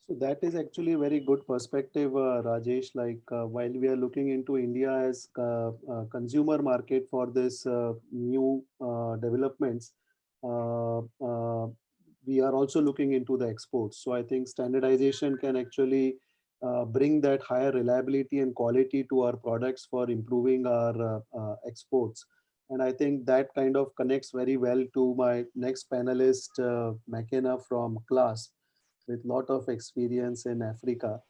So that is actually a very good perspective, Rajesh. Like while we are looking into India as a consumer market for this new developments, we are also looking into the exports. So I think standardization can actually bring that higher reliability and quality to our products for improving our exports. And I think that kind of connects very well to my next panelist, McKenna from CLASP, with a lot of experience in Africa.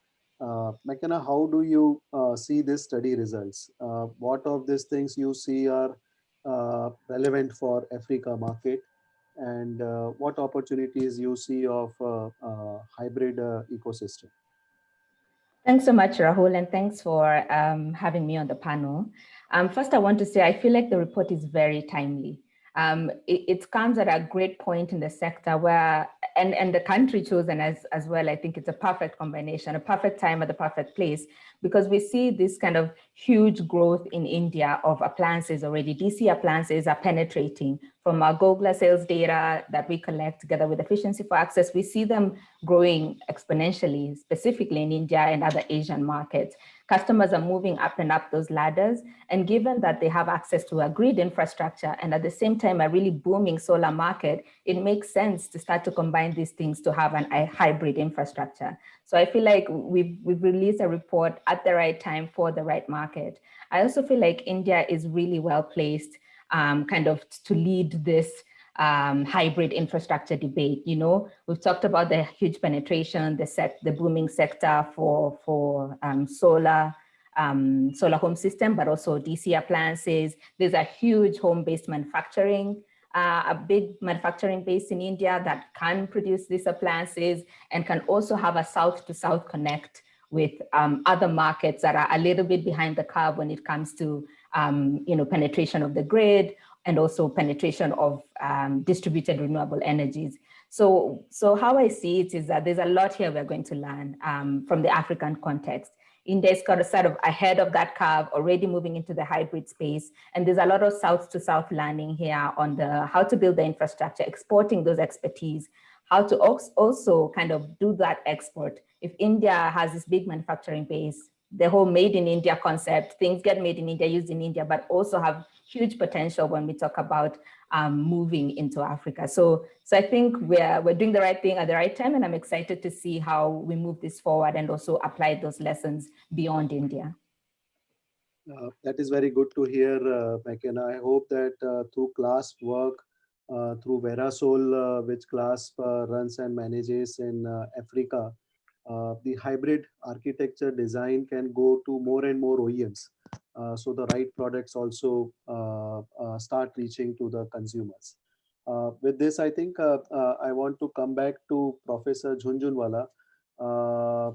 McKenna, how do you see this study results? What of these things you see are relevant for Africa market, and what opportunities you see of hybrid ecosystem? Thanks so much, Rahul, and thanks for having me on the panel. First, I want to say I feel like the report is very timely. it comes at a great point in the sector where, and the country chosen as well, I think it's a perfect combination, a perfect time at the perfect place, because we see this kind of huge growth in India of appliances already. DC appliances are penetrating. From our Gogla sales data that we collect together with Efficiency for Access, we see them growing exponentially, specifically in India and other Asian markets. Customers are moving up and up those ladders. And given that they have access to a grid infrastructure and at the same time a really booming solar market, it makes sense to start to combine these things to have a hybrid infrastructure. So I feel like we've released a report at the right time for the right market. I also feel like India is really well placed kind of to lead this hybrid infrastructure debate. You know, we've talked about the huge penetration, the booming sector for solar home system, but also DC appliances. There's a huge home-based manufacturing, a big manufacturing base in India that can produce these appliances and can also have a south-to-south connect with other markets that are a little bit behind the curve when it comes to penetration of the grid and also penetration of distributed renewable energies. So how I see it is that there's a lot here we're going to learn from the African context. India's got a sort of ahead of that curve, already moving into the hybrid space. And there's a lot of south to south learning here on how to build the infrastructure, exporting those expertise, how to also kind of do that export. If India has this big manufacturing base, the whole made in India concept, things get made in India, used in India, but also have huge potential when we talk about moving into Africa. So I think we're doing the right thing at the right time, and I'm excited to see how we move this forward and also apply those lessons beyond India. That is very good to hear, McKenna. I hope that through CLASP work, through Verasol, which CLASP runs and manages in Africa, the hybrid architecture design can go to more and more OEMs. So the right products also start reaching to the consumers. With this, I think I want to come back to Professor Jhunjhunwala.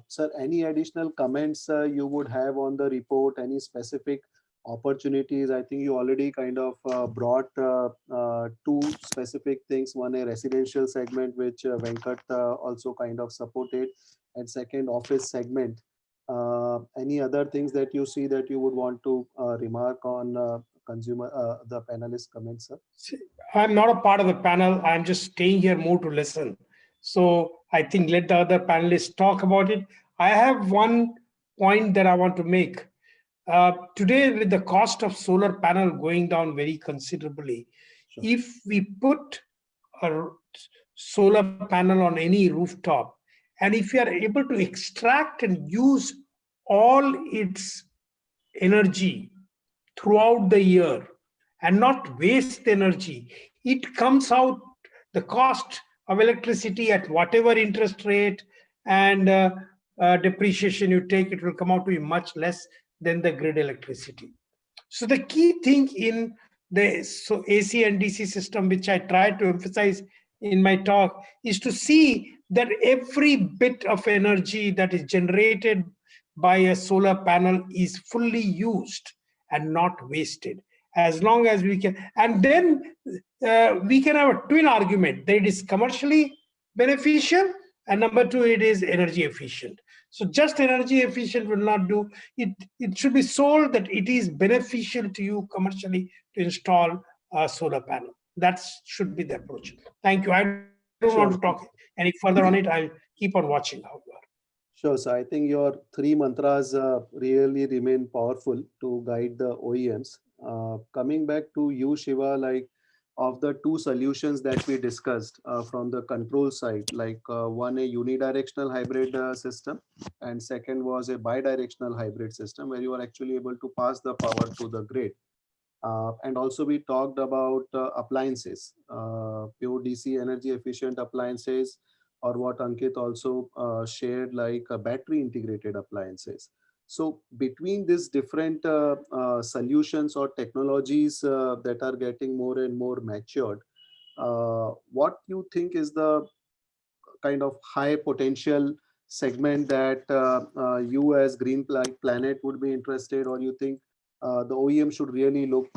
Sir, any additional comments you would have on the report, any specific opportunities? I think you already kind of brought two specific things. One, a residential segment, which Venkat also kind of supported, and second, office segment. Any other things that you see that you would want to remark on the panelist comments, sir? I'm not a part of the panel. I'm just staying here more to listen. So I think let the other panelists talk about it. I have one point that I want to make. Today, with the cost of solar panel going down very considerably, sure, if we put a solar panel on any rooftop, and if you are able to extract and use all its energy throughout the year and not waste energy, it comes out the cost of electricity at whatever interest rate and depreciation you take, it will come out to be much less than the grid electricity. So the key thing in the AC and DC system, which I tried to emphasize in my talk, is to see that every bit of energy that is generated by a solar panel is fully used and not wasted. As long as we can, and then we can have a twin argument that it is commercially beneficial, and number two, it is energy efficient. So just energy efficient will not do it. It should be sold that it is beneficial to you commercially to install a solar panel. That should be the approach. Thank you. I don't want to talk any further on it. I'll keep on watching how you are. Sure. So I think your three mantras really remain powerful to guide the OEMs. Coming back to you, Shiva, like of the two solutions that we discussed from the control side, like one, a unidirectional hybrid system, and second was a bidirectional hybrid system where you are actually able to pass the power to the grid. And also we talked about appliances, pure DC energy efficient appliances, or what Ankit also shared, like battery integrated appliances. So between these different solutions or technologies that are getting more and more matured, what you think is the kind of high potential segment that you as Green Planet would be interested, or you think the OEM should really look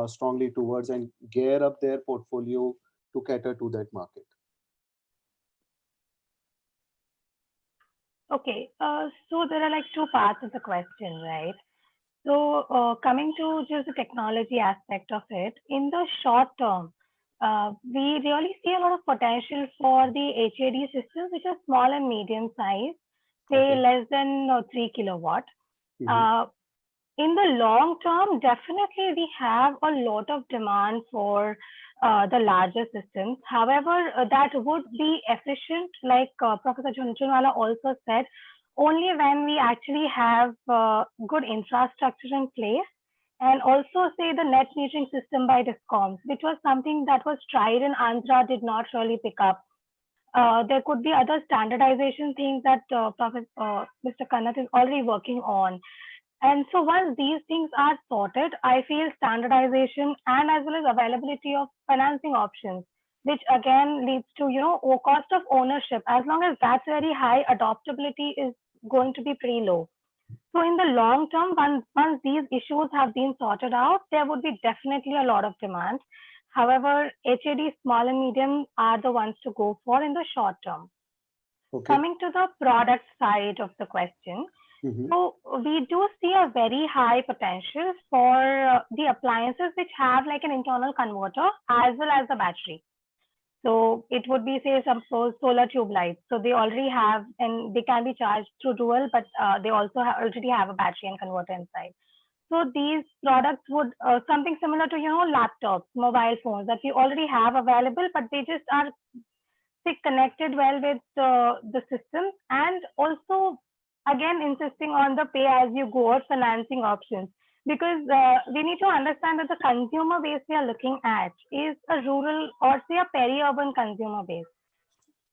strongly towards and gear up their portfolio to cater to that market? Okay, so there are like two parts of the question, right? So coming to just the technology aspect of it, in the short term, we really see a lot of potential for the HAD systems, which are small and medium size, say Okay. less than 3 kilowatt. Mhm. In the long term, definitely we have a lot of demand for the larger systems. However, that would be efficient, like Professor Jhunjhunwala also said, only when we actually have good infrastructure in place, and also say the net metering system by DISCOMs, which was something that was tried in Andhra, did not really pick up. There could be other standardization things that Mr. Kannath is already working on. And so once these things are sorted, I feel standardization and as well as availability of financing options, which again leads to, cost of ownership. As long as that's very high, adoptability is going to be pretty low. So in the long term, once these issues have been sorted out, there would be definitely a lot of demand. However, HAD small and medium are the ones to go for in the short term. Okay. Coming to the product side of the question, Mhm. so we do see a very high potential for the appliances which have like an internal converter as well as the battery. So it would be, say, some solar tube lights. So they already have, and they can be charged through dual, but they also already have a battery and converter inside. So these products would something similar to laptops, mobile phones that we already have available, but they just are connected well with the system, and also again insisting on the pay as you go or financing options, because we need to understand that the consumer base we are looking at is a rural or say a peri-urban consumer base,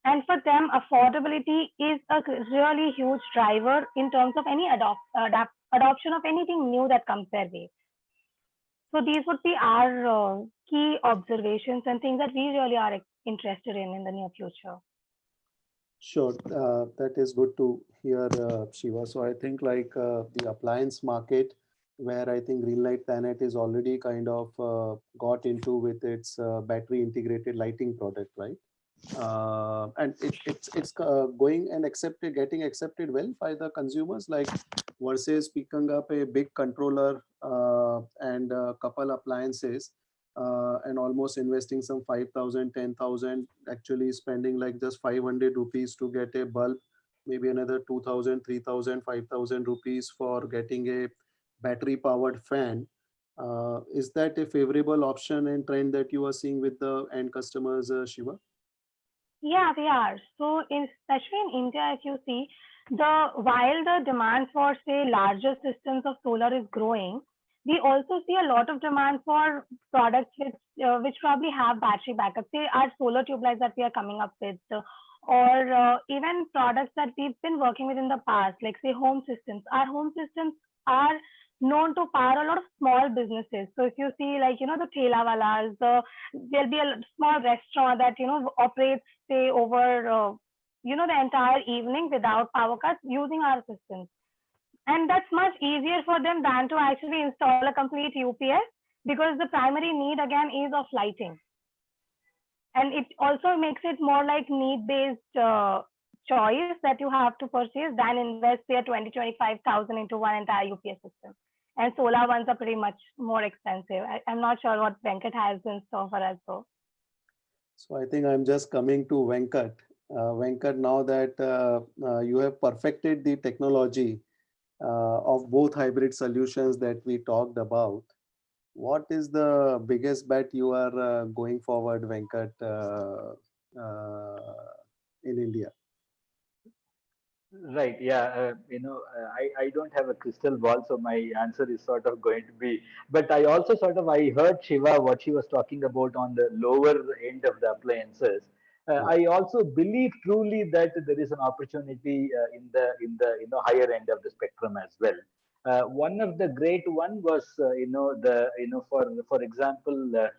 and for them affordability is a really huge driver in terms of any adoption of anything new that comes their way. So these would be our key observations and things that we really are interested in the near future. Sure, that is good to hear, Shiva. So I think like the appliance market, where I think Greenlight Planet is already kind of got into with its battery integrated lighting product, right? And it's going and getting accepted well by the consumers, like versus picking up a big controller and a couple appliances and almost investing some 5,000, 10,000, actually spending like just 500 rupees to get a bulb, maybe another 2,000, 3,000, 5,000 rupees for getting a battery powered fan. Is that a favorable option and trend that you are seeing with the end customers, Shiva? Yeah, they are. So, especially in India, if you see, while the demand for say larger systems of solar is growing, we also see a lot of demand for products which probably have battery backup. Say our solar tube lights that we are coming up with, or even products that we've been working with in the past, like say home systems. Our home systems are known to power a lot of small businesses. So if you see like the thela there'll be a small restaurant that operates say over the entire evening without power cuts using our systems, and that's much easier for them than to actually install a complete UPS, because the primary need again is of lighting, and it also makes it more like need based choice that you have to purchase than invest say 20-25,000 into one entire UPS system. And solar ones are pretty much more expensive. I'm not sure what Venkat has in store for us though. So I think I'm just coming to Venkat. Venkat, now that you have perfected the technology of both hybrid solutions that we talked about, what is the biggest bet you are going forward, Venkat, in India? Right. Yeah. I don't have a crystal ball, so my answer is sort of going to be. But I also I heard Shiva what she was talking about on the lower end of the appliances. I also believe truly that there is an opportunity in the higher end of the spectrum as well. One of the great one was for example the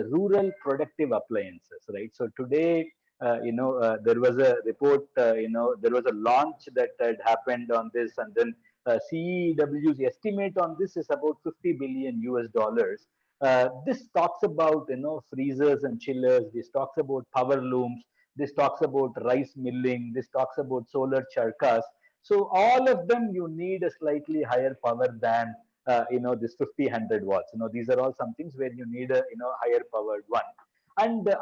rural productive appliances, right? So today there was a report, there was a launch that had happened on this, and then CEW's estimate on this is about $50 billion US. This talks about freezers and chillers. This talks about power looms. This talks about rice milling. This talks about solar charkas. So all of them you need a slightly higher power than this 50-100 watts. These are all some things where you need a higher powered one. And the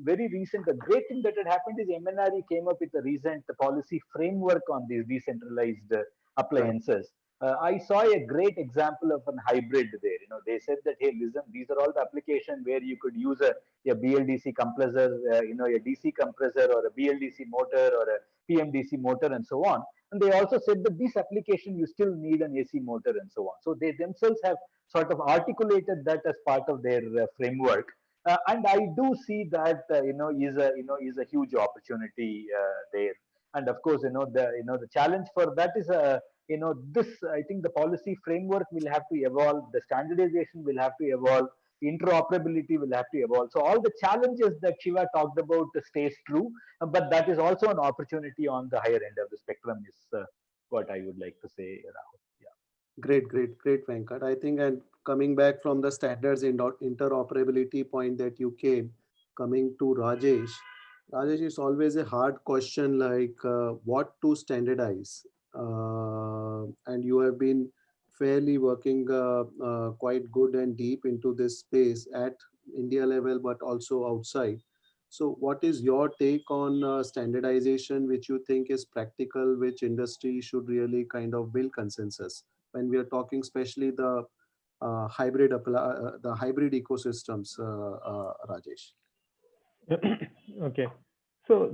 very recent, the great thing that had happened is MNRE came up with a recent policy framework on these decentralized appliances. I saw a great example of a hybrid there. They said that, hey, listen, these are all the applications where you could use a BLDC compressor, a DC compressor, or a BLDC motor, or a PMDC motor, and so on. And they also said that this application you still need an AC motor and so on. So they themselves have sort of articulated that as part of their framework. And I do see that is a huge opportunity there. And of course, the challenge for that is this. I think the policy framework will have to evolve. The standardization will have to evolve. Interoperability will have to evolve. So all the challenges that Shiva talked about stays true, but that is also an opportunity on the higher end of the spectrum. Is what I would like to say, Rahul. Great, Venkat. I think, and coming back from the standards in interoperability point that you came, coming to Rajesh. Rajesh, is always a hard question, like what to standardize. And you have been fairly working quite good and deep into this space at India level, but also outside. So what is your take on standardization, which you think is practical, which industry should really kind of build consensus when we are talking, especially the hybrid ecosystems, Rajesh? Okay, so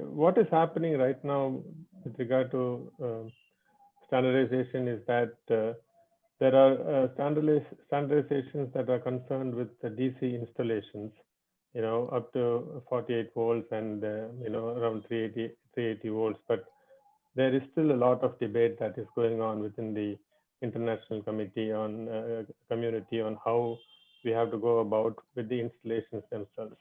what is happening right now with regard to standardization is that there are standardizations that are concerned with the DC installations, up to 48 volts and around 380 volts, but there is still a lot of debate that is going on within the international community on how we have to go about with the installations themselves.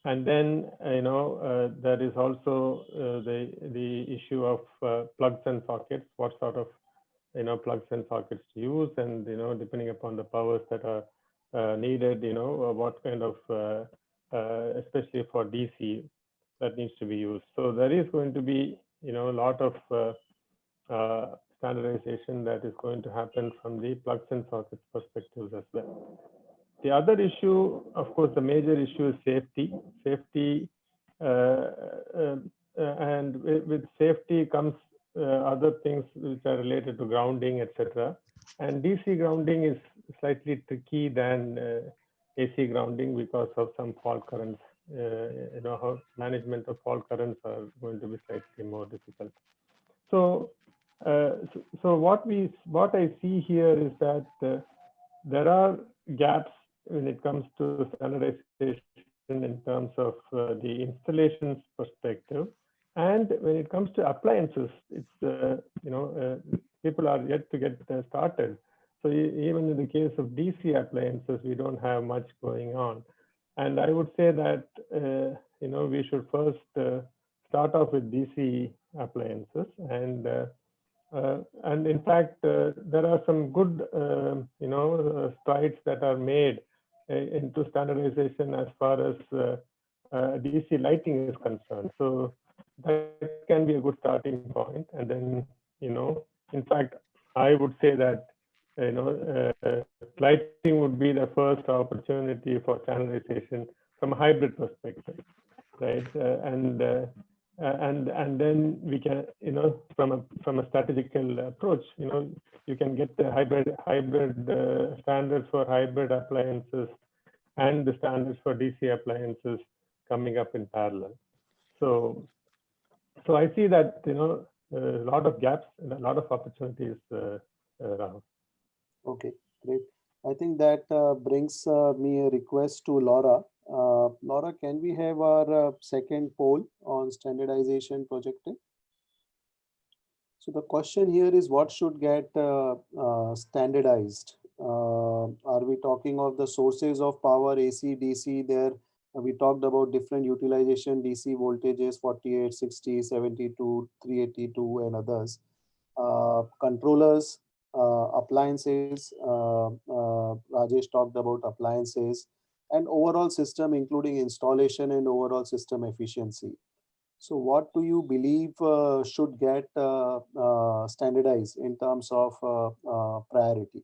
And then there is also the issue of plugs and sockets. What sort of plugs and sockets to use, and depending upon the powers that are needed, what kind of especially for DC that needs to be used. So there is going to be a lot of standardization that is going to happen from the plugs and sockets perspectives as well. The other issue, of course, the major issue is safety. And with safety comes other things which are related to grounding, etc. And DC grounding is slightly tricky than AC grounding because of some fault currents. How management of fault currents are going to be slightly more difficult. So what I see here is that there are gaps when it comes to standardization in terms of the installations perspective, and when it comes to appliances, it's people are yet to get started. So even in the case of DC appliances, we don't have much going on. And I would say that we should first start off with DC appliances, and in fact there are some good strides that are made into standardization as far as DC lighting is concerned. So that can be a good starting point. And then in fact I would say that lighting would be the first opportunity for standardization from a hybrid perspective, right? And then we can, from a strategical approach, you can get the hybrid standards for hybrid appliances and the standards for DC appliances coming up in parallel. So I see that a lot of gaps and a lot of opportunities, Rahul. Okay, great. I think that brings me a request to Laura. Laura, can we have our second poll on standardization projecting? So the question here is, what should get standardized? Are we talking of the sources of power, AC, DC, their We talked about different utilization DC voltages, 48, 60, 72, 382, and others. Controllers, appliances. Rajesh talked about appliances and overall system, including installation and overall system efficiency. So what do you believe should get standardized in terms of priority?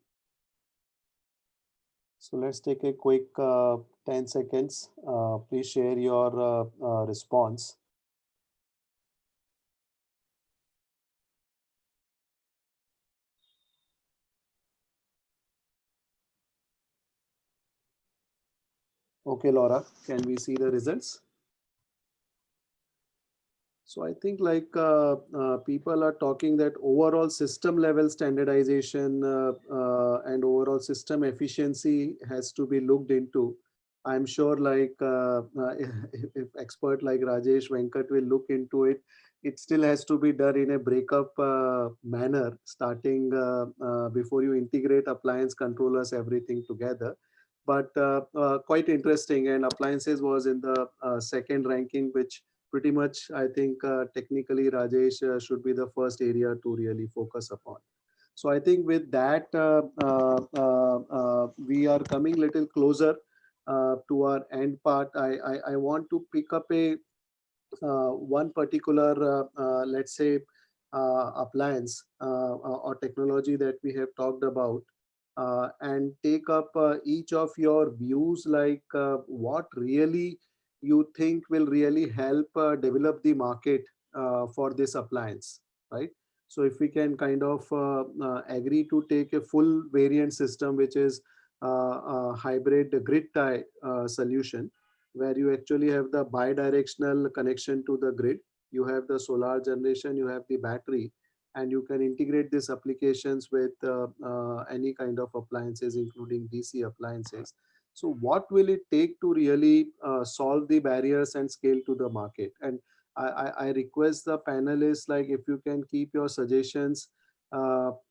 So let's take a quick 10 seconds. Please share your response. Okay, Laura, can we see the results? So I think like people are talking that overall system level standardization and overall system efficiency has to be looked into. I'm sure like if expert like Rajesh Venkat will look into it, it still has to be done in a breakup manner, starting before you integrate appliance controllers, everything together. But quite interesting, and appliances was in the second ranking, which pretty much I think technically Rajesh should be the first area to really focus upon. So I think with that we are coming little closer to our end part. I want to pick up a one particular let's say appliance or technology that we have talked about and take up each of your views, like what really you think will really help develop the market for this appliance, right? So if we can kind of agree to take a full variant system, which is a hybrid grid tie solution, where you actually have the bi-directional connection to the grid, you have the solar generation, you have the battery, and you can integrate these applications with any kind of appliances, including DC appliances. So what will it take to really solve the barriers and scale to the market? And I request the panelists, like if you can keep your suggestions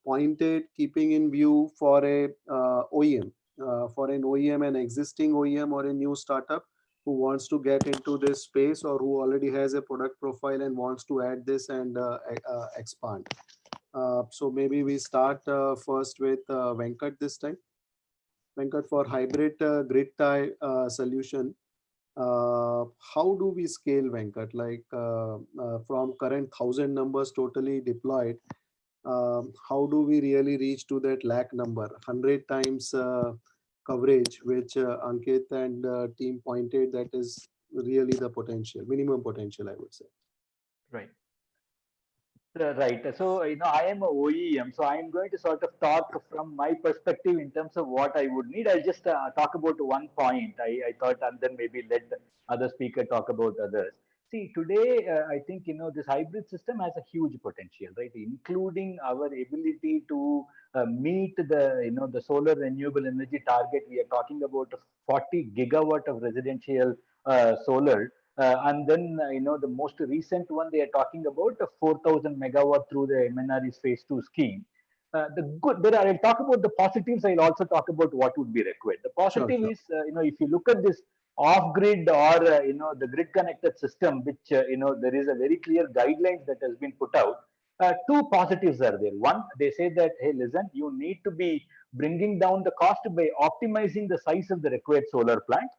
pointed, keeping in view for a OEM, for an OEM, an existing OEM or a new startup who wants to get into this space or who already has a product profile and wants to add this and expand. So maybe we start first with Venkat this time. Venkat, for hybrid grid tie solution, how do we scale, Venkat? Like from current 1,000 numbers totally deployed, how do we really reach to that lakh number, 100 times coverage, which Ankit and team pointed that is really the potential, minimum potential, I would say. Right. Right. So, I am a OEM, so I am going to sort of talk from my perspective in terms of what I would need. I'll just talk about one point. I thought, and then maybe let the other speaker talk about others. See, today, I think, this hybrid system has a huge potential, right? Including our ability to meet the solar renewable energy target. We are talking about 40 gigawatt of residential solar. And then, the most recent one, they are talking about 4,000 megawatt through the MNRE's phase 2 scheme. I'll talk about the positives. I'll also talk about what would be required. The positive Sure. is, if you look at this off-grid or, the grid connected system, which, there is a very clear guidelines that has been put out. Two positives are there. One, they say that, hey, listen, you need to be bringing down the cost by optimizing the size of the required solar plant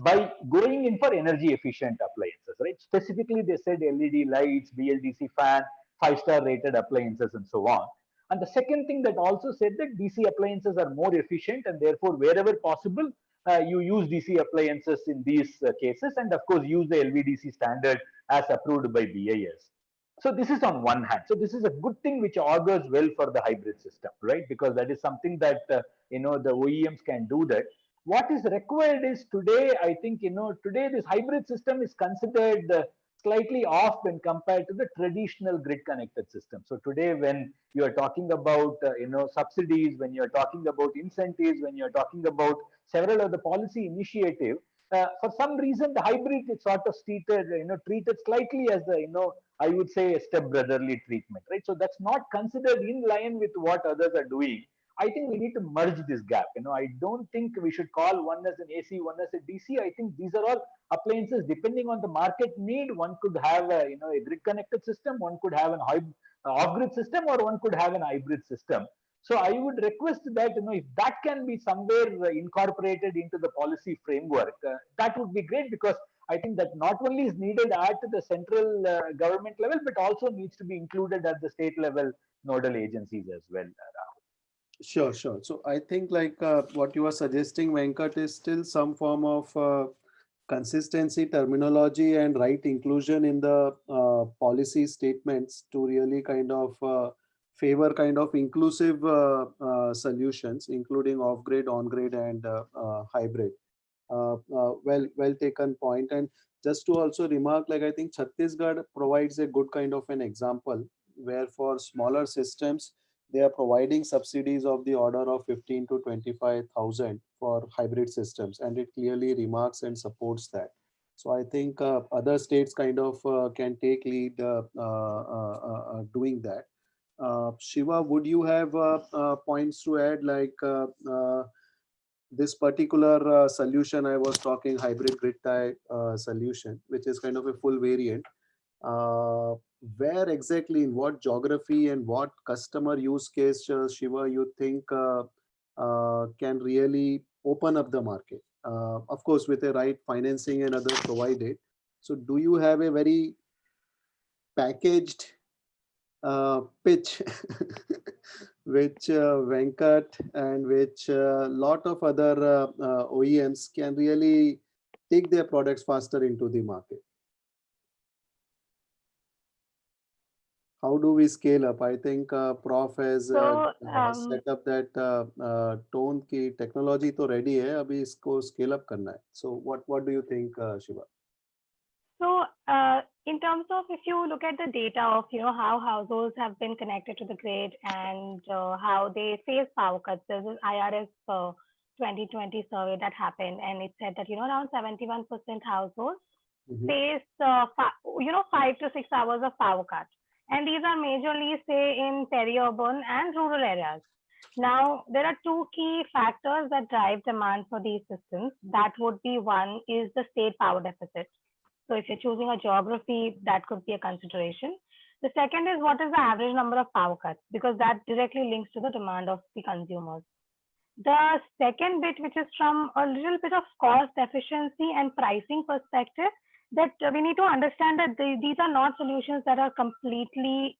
by going in for energy efficient appliances, right? Specifically, they said LED lights, BLDC fan, 5-star rated appliances, and so on. And the second thing that also said that DC appliances are more efficient, and therefore, wherever possible, you use DC appliances in these cases, and of course, use the LVDC standard as approved by BIS. So this is on one hand. So this is a good thing which augurs well for the hybrid system, right? Because that is something that the OEMs can do that. What is required is today, I think, today this hybrid system is considered slightly off when compared to the traditional grid connected system. So today, when you are talking about, subsidies, when you're talking about incentives, when you're talking about several of the policy initiatives, for some reason, the hybrid is sort of treated slightly as the, I would say a step brotherly treatment, right? So that's not considered in line with what others are doing. I think we need to merge this gap. I don't think we should call one as an AC, one as a DC. I think these are all appliances depending on the market need. One could have a grid connected system, one could have an off-grid system, or one could have an hybrid system. So I would request that if that can be somewhere incorporated into the policy framework, that would be great, because I think that not only is needed at the central government level, but also needs to be included at the state level nodal agencies as well. Sure, sure. So I think like what you are suggesting, Venkat, is still some form of consistency, terminology, and right inclusion in the policy statements to really kind of favor kind of inclusive solutions, including off-grid, on-grid, and hybrid. Well taken point. And just to also remark, like I think Chhattisgarh provides a good kind of an example where for smaller systems, they are providing subsidies of the order of 15 to 25,000 for hybrid systems, and it clearly remarks and supports that. So I think other states kind of can take lead doing that. Shiva, would you have points to add, like this particular solution I was talking, hybrid grid tie solution, which is kind of a full variant? Where exactly, in what geography and what customer use case, Shiva, you think can really open up the market? Of course, with the right financing and others provided. So do you have a very packaged pitch which Venkat and which a lot of other OEMs can really take their products faster into the market? How do we scale up? I think Prof has set up that tone ki technology to ready hai, abhi isko scale up karna hai. So what do you think, Shiva? So in terms of, if you look at the data of how households have been connected to the grid and how they face power cuts, there's an IRS 2020 survey that happened, and it said that around 71% households face 5 to 6 hours of power cut. And these are majorly, say, in peri-urban and rural areas. Now, there are two key factors that drive demand for these systems. That would be, one is the state power deficit. So if you're choosing a geography, that could be a consideration. The second is, what is the average number of power cuts? Because that directly links to the demand of the consumers. The second bit, which is from a little bit of cost efficiency and pricing perspective, that we need to understand that these are not solutions that are completely,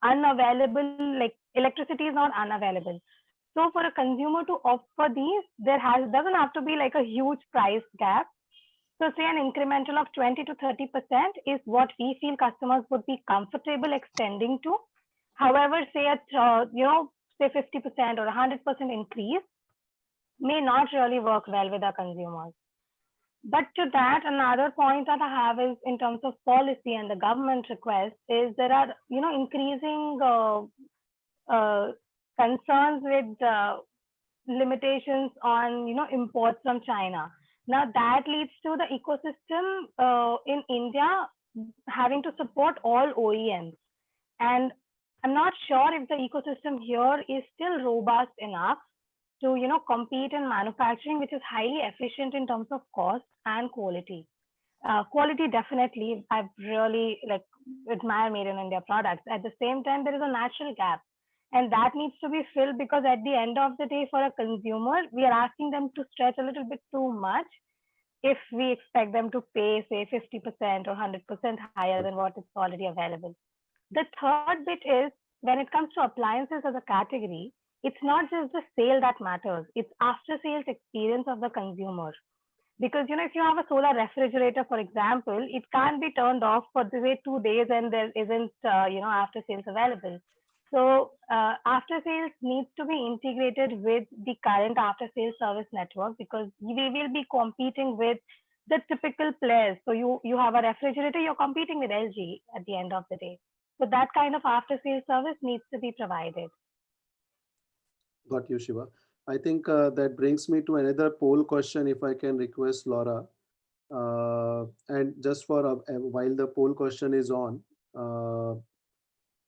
unavailable. Like electricity is not unavailable. So for a consumer to opt for these, doesn't have to be like a huge price gap. So say an incremental of 20 to 30% is what we feel customers would be comfortable extending to. However, say at say 50% or 100% increase may not really work well with our consumers. But to that, another point that I have is in terms of policy and the government request is there are, increasing concerns with limitations on, imports from China. Now that leads to the ecosystem in India having to support all OEMs. And I'm not sure if the ecosystem here is still robust enough to compete in manufacturing, which is highly efficient in terms of cost and quality. Quality, definitely, I've really admire Made in India products. At the same time, there is a natural gap, and that needs to be filled, because at the end of the day, for a consumer, we are asking them to stretch a little bit too much if we expect them to pay, say, 50% or 100% higher than what is already available. The third bit is, when it comes to appliances as a category, it's not just the sale that matters, it's after sales experience of the consumer. Because if you have a solar refrigerator, for example, it can't be turned off for 2 days and there isn't after sales available. So after sales needs to be integrated with the current after sales service network, because we will be competing with the typical players. So you have a refrigerator, you're competing with LG at the end of the day. So that kind of after sales service needs to be provided. Got you, Shiva. I think that brings me to another poll question, if I can request Laura. And just for while the poll question is on,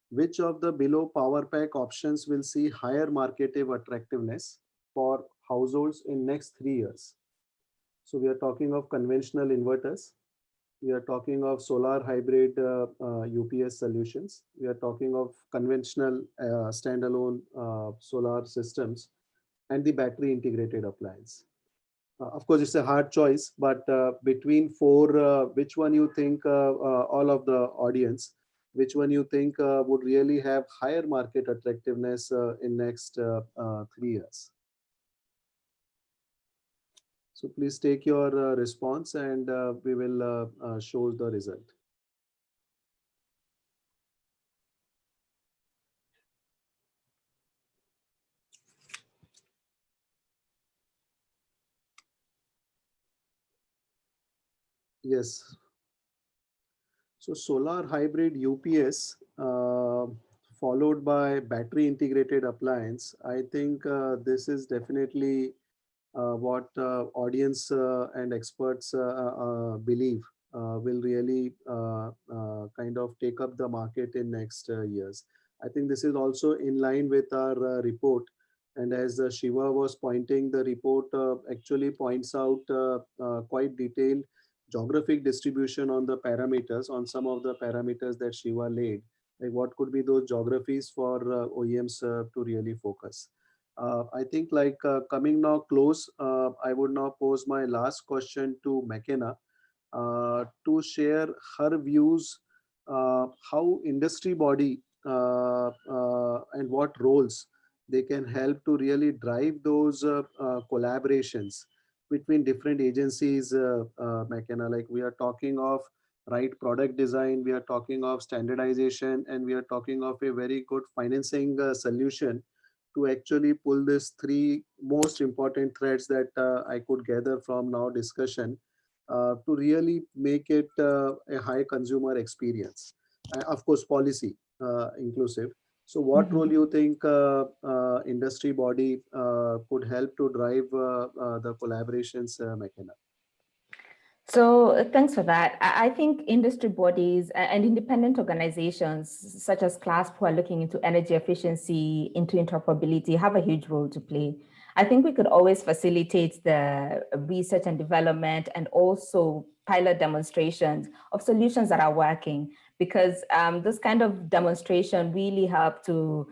which of the below power pack options will see higher marketive attractiveness for households in next 3 years? So we are talking of conventional inverters. We are talking of solar hybrid UPS solutions. We are talking of conventional standalone solar systems and the battery integrated appliance. Of course, it's a hard choice, but between four, which one you think, all of the audience, which one you think would really have higher market attractiveness in next 3 years? So please take your response and we will show the result. Yes. So solar hybrid UPS followed by battery integrated appliance. I think this is definitely what audience and experts believe will really kind of take up the market in next years. I think this is also in line with our report. And as Shiva was pointing, the report actually points out quite detailed geographic distribution on the parameters, on some of the parameters that Shiva laid. Like what could be those geographies for OEMs to really focus. I think like coming now close, I would now pose my last question to McKenna to share her views, how industry body and what roles they can help to really drive those collaborations between different agencies, McKenna. Like we are talking of right product design, we are talking of standardization, and we are talking of a very good financing solution to actually pull these three most important threads that I could gather from now discussion to really make it a high consumer experience. Of course, policy inclusive. So what role you think industry body could help to drive the collaborations, McKenna? So thanks for that. I think industry bodies and independent organizations such as CLASP, who are looking into energy efficiency, into interoperability, have a huge role to play. I think we could always facilitate the research and development and also pilot demonstrations of solutions that are working, because this kind of demonstration really help to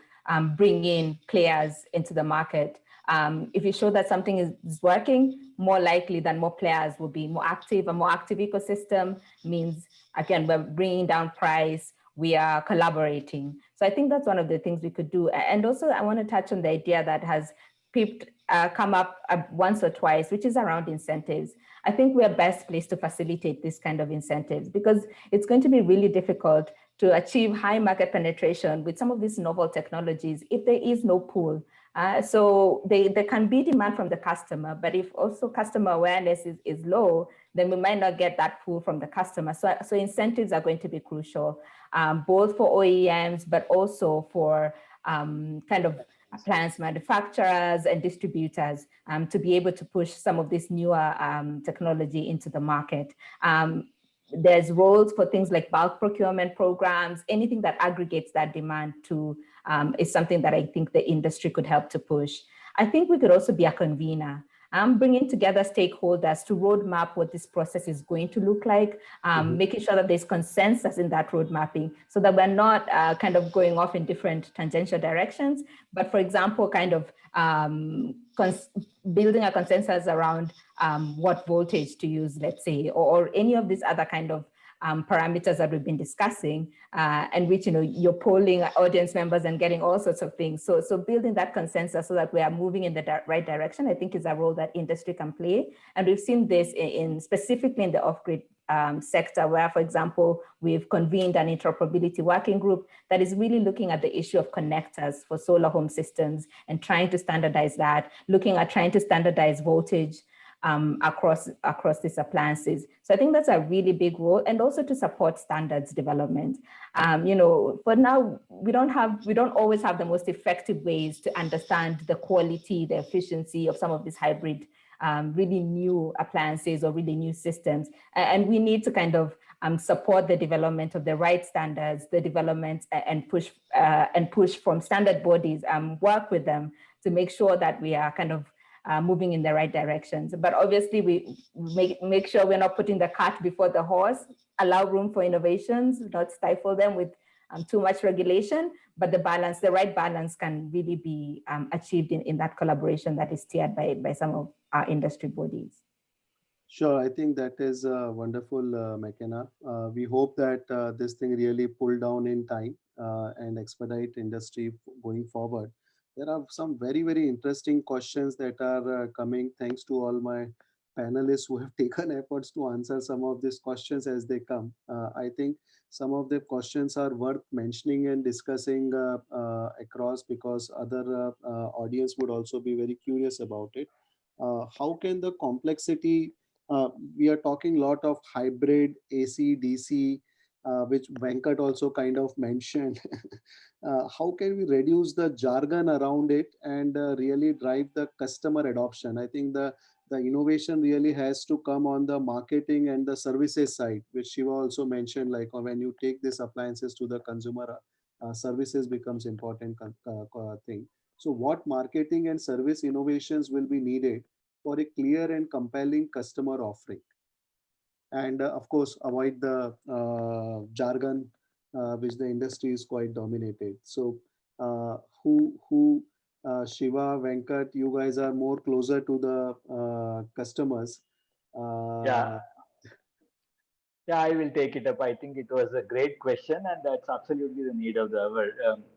bring in players into the market. If you show that something is working, more likely that more players will be more active. A more active ecosystem means, again, we're bringing down price, we are collaborating. So I think that's one of the things we could do. And also I want to touch on the idea that has come up once or twice, which is around incentives. I think we are best placed to facilitate this kind of incentives, because it's going to be really difficult to achieve high market penetration with some of these novel technologies if there is no pool. So there can be demand from the customer, but if also customer awareness is low, then we might not get that pull from the customer. So incentives are going to be crucial, both for OEMs, but also for kind of appliance manufacturers and distributors to be able to push some of this newer technology into the market. There's roles for things like bulk procurement programs, anything that aggregates that demand to is something that I think the industry could help to push. I think we could also be a convener, bringing together stakeholders to roadmap what this process is going to look like, making sure that there's consensus in that road mapping so that we're not kind of going off in different tangential directions, but for example, kind of building a consensus around what voltage to use, let's say, or any of these other kind of parameters that we've been discussing, and which, you're polling audience members and getting all sorts of things. So building that consensus so that we are moving in the right direction, I think is a role that industry can play. And we've seen this specifically in the off-grid sector, where, for example, we've convened an interoperability working group that is really looking at the issue of connectors for solar home systems and trying to standardize that, looking at trying to standardize voltage across these appliances. So I think that's a really big role, and also to support standards development. For now, we don't always have the most effective ways to understand the quality, the efficiency of some of these hybrid really new appliances or really new systems. And we need to kind of support the development of the right standards, the development and push from standard bodies, work with them to make sure that we are kind of moving in the right directions. But obviously we make sure we're not putting the cart before the horse, allow room for innovations, not stifle them with too much regulation, but the right balance can really be achieved in that collaboration that is steered by some of our industry bodies. Sure, I think that is wonderful, McKenna. We hope that this thing really pull down in time and expedite industry going forward. There are some very, very interesting questions that are coming. Thanks to all my panelists who have taken efforts to answer some of these questions as they come. I think some of the questions are worth mentioning and discussing across, because other audience would also be very curious about it. How can the complexity, we are talking a lot of hybrid AC, DC, which Venkat also kind of mentioned. How can we reduce the jargon around it and really drive the customer adoption? I think the innovation really has to come on the marketing and the services side, which Shiva also mentioned, like when you take these appliances to the consumer, services becomes important thing. So what marketing and service innovations will be needed for a clear and compelling customer offering? And of course, avoid the jargon, which the industry is quite dominated. So Shiva, Venkat, you guys are more closer to the customers. Yeah, I will take it up. I think it was a great question, and that's absolutely the need of the hour.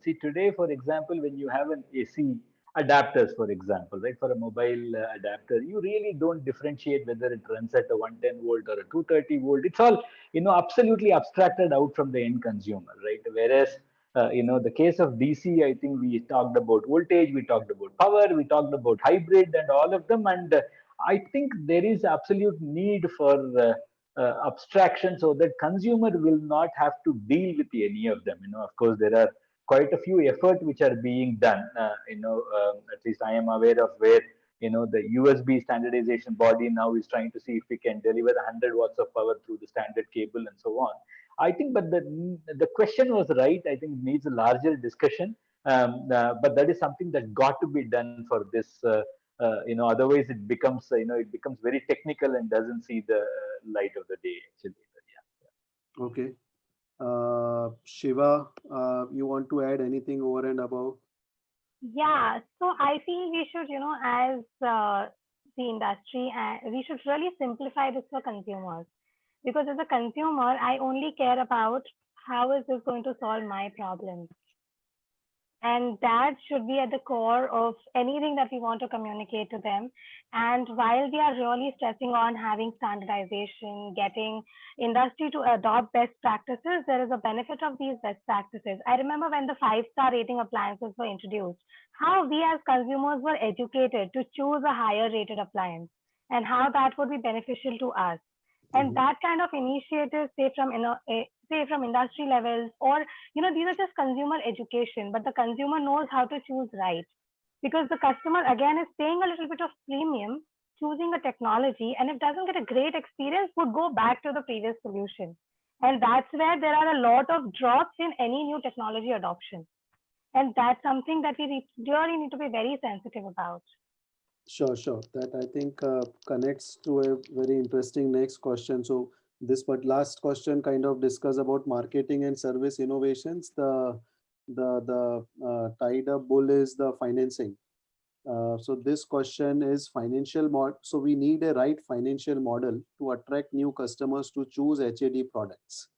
See, today, for example, when you have an AC adapters, for example, right, for a mobile adapter, you really don't differentiate whether it runs at a 110 volt or a 230 volt. It's all, absolutely abstracted out from the end consumer, right? Whereas, the case of DC, I think we talked about voltage, we talked about power, we talked about hybrid and all of them. And I think there is absolute need for abstraction so that consumer will not have to deal with any of them. Of course, there are quite a few efforts which are being done. At least I am aware of where the USB standardization body now is trying to see if we can deliver 100 watts of power through the standard cable and so on. I think, but the question was right. I think it needs a larger discussion. But that is something that got to be done for this. Otherwise it becomes very technical and doesn't see the light of the day. Actually, yeah. Okay. Shiva, you want to add anything over and above? Yeah, so I feel we should, as the industry, we should really simplify this for consumers. Because as a consumer, I only care about how is this going to solve my problems. And that should be at the core of anything that we want to communicate to them. And while we are really stressing on having standardization, getting industry to adopt best practices, there is a benefit of these best practices. I remember when the 5-star rating appliances were introduced, how we as consumers were educated to choose a higher rated appliance and how that would be beneficial to us. And that kind of initiative, say from industry levels, or these are just consumer education, but the consumer knows how to choose right, because the customer again is paying a little bit of premium, choosing a technology, and if doesn't get a great experience, would go back to the previous solution. And that's where there are a lot of drops in any new technology adoption, and that's something that we really need to be very sensitive about. Sure. That I think connects to a very interesting next question. So this last question kind of discuss about marketing and service innovations. The tied up bull is the financing. So this question is financial model. So we need a right financial model to attract new customers to choose HAD products.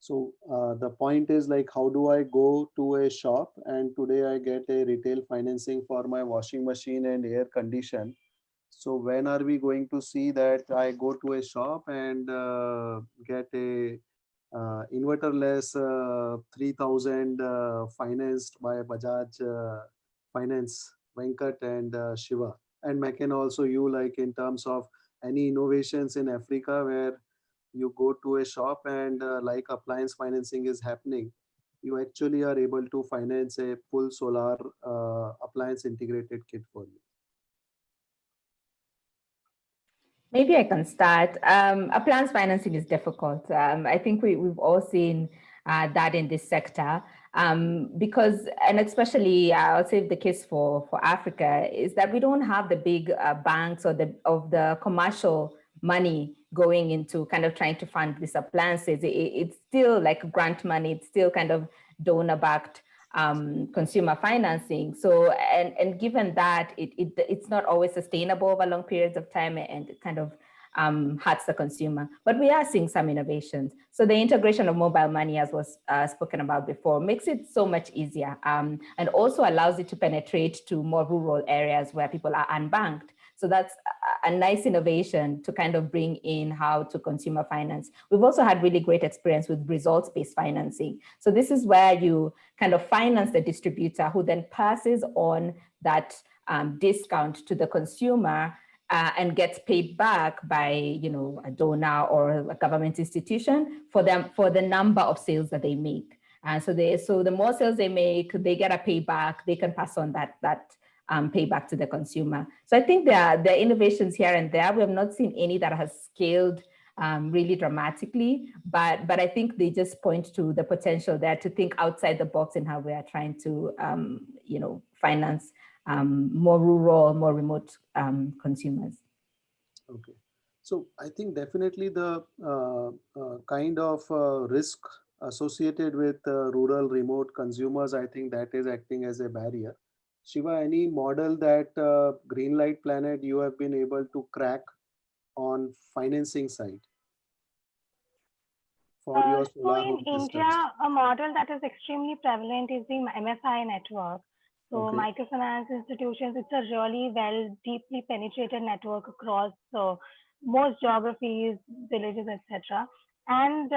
So the point is like, how do I go to a shop and today I get a retail financing for my washing machine and air condition. So when are we going to see that I go to a shop and get a inverterless 3000 financed by Bajaj Finance, Venkat and Shiva, and McKenna also, you, like in terms of any innovations in Africa where you go to a shop and like appliance financing is happening, you actually are able to finance a full solar appliance integrated kit for you. Maybe I can start. Appliance financing is difficult. I think we've all seen that in this sector because, and especially I'll say the case for Africa is that we don't have the big banks or the commercial money going into kind of trying to fund these appliances. It's still like grant money. It's still kind of donor-backed consumer financing. So, and given that it's not always sustainable over long periods of time and it kind of hurts the consumer, but we are seeing some innovations. So the integration of mobile money, as was spoken about before, makes it so much easier and also allows it to penetrate to more rural areas where people are unbanked. So that's a nice innovation to kind of bring in how to consumer finance. We've also had really great experience with results-based financing. So this is where you kind of finance the distributor who then passes on that discount to the consumer and gets paid back by, a donor or a government institution for the number of sales that they make. And so the more sales they make, they get a payback. They can pass on that payback to the consumer. So I think there are innovations here and there. We have not seen any that has scaled really dramatically, but I think they just point to the potential there to think outside the box in how we are trying to, finance more rural, more remote consumers. Okay, so I think definitely the kind of risk associated with rural remote consumers, I think that is acting as a barrier. Shiva, any model that Greenlight Planet you have been able to crack on financing side for your solar so in home systems? India, a model that is extremely prevalent is the MFI network. So Okay. microfinance institutions, it's a really deeply penetrated network across most geographies, villages, etc. And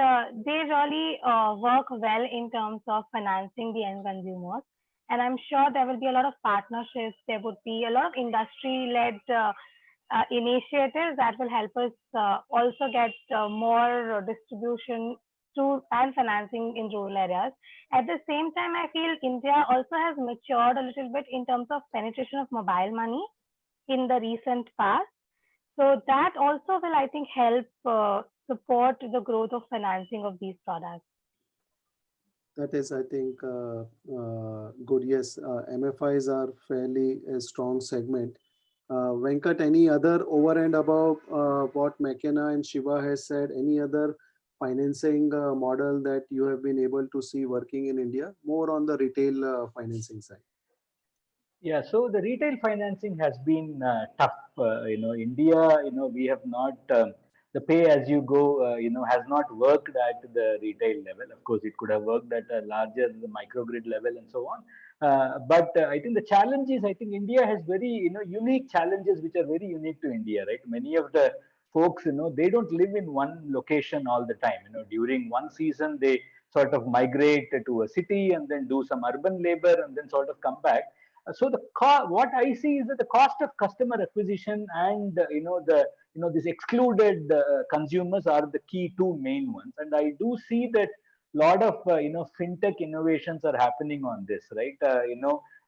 they really work well in terms of financing the end consumers. And I'm sure there will be a lot of partnerships. There would be a lot of industry-led initiatives that will help us also get more distribution and financing in rural areas. At the same time, I feel India also has matured a little bit in terms of penetration of mobile money in the recent past. So that also will, I think, help support the growth of financing of these products. That is, I think, good. Yes, MFIs are fairly a strong segment. Venkat, any other over and above what McKenna and Shiva has said, any other financing model that you have been able to see working in India, more on the retail financing side? Yeah, so the retail financing has been tough. India, we have not, the pay as you go, has not worked at the retail level. Of course, it could have worked at a larger microgrid level and so on. But I think the challenge is, I think India has very, unique challenges which are very unique to India, right? Many of the folks, they don't live in one location all the time. During one season, they sort of migrate to a city and then do some urban labor and then sort of come back. So what I see is that the cost of customer acquisition and these excluded consumers are the key two main ones, and I do see that a lot of fintech innovations are happening on this, right?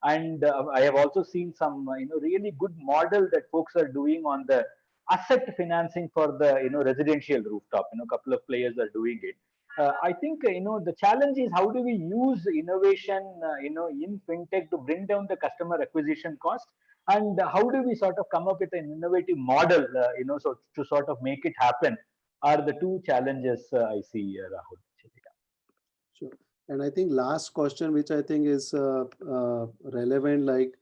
And I have also seen some really good model that folks are doing on the asset financing for the residential rooftop. A couple of players are doing it. I think the challenge is how do we use innovation in fintech to bring down the customer acquisition cost, and how do we sort of come up with an innovative model so to sort of make it happen are the two challenges I see, Rahul. Sure. And I think last question, which I think is relevant, like,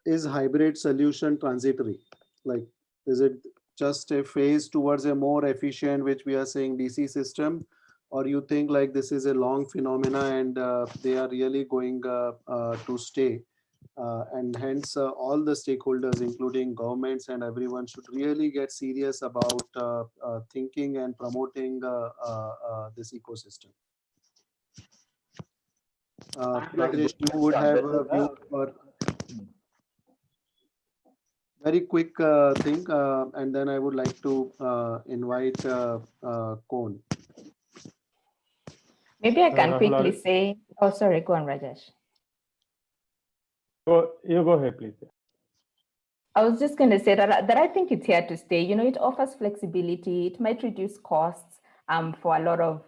is hybrid solution transitory? Like, is it just a phase towards a more efficient, which we are saying DC system, or you think like this is a long phenomena and they are really going to stay? And hence all the stakeholders, including governments and everyone, should really get serious about thinking and promoting this ecosystem. Rajesh, you would have a view or very quick thing, and then I would like to invite Kon. Maybe I can quickly say, oh, sorry, go on, Rajesh. You go ahead, please. I was just going to say that I think it's here to stay. You know, it offers flexibility. It might reduce costs for a lot of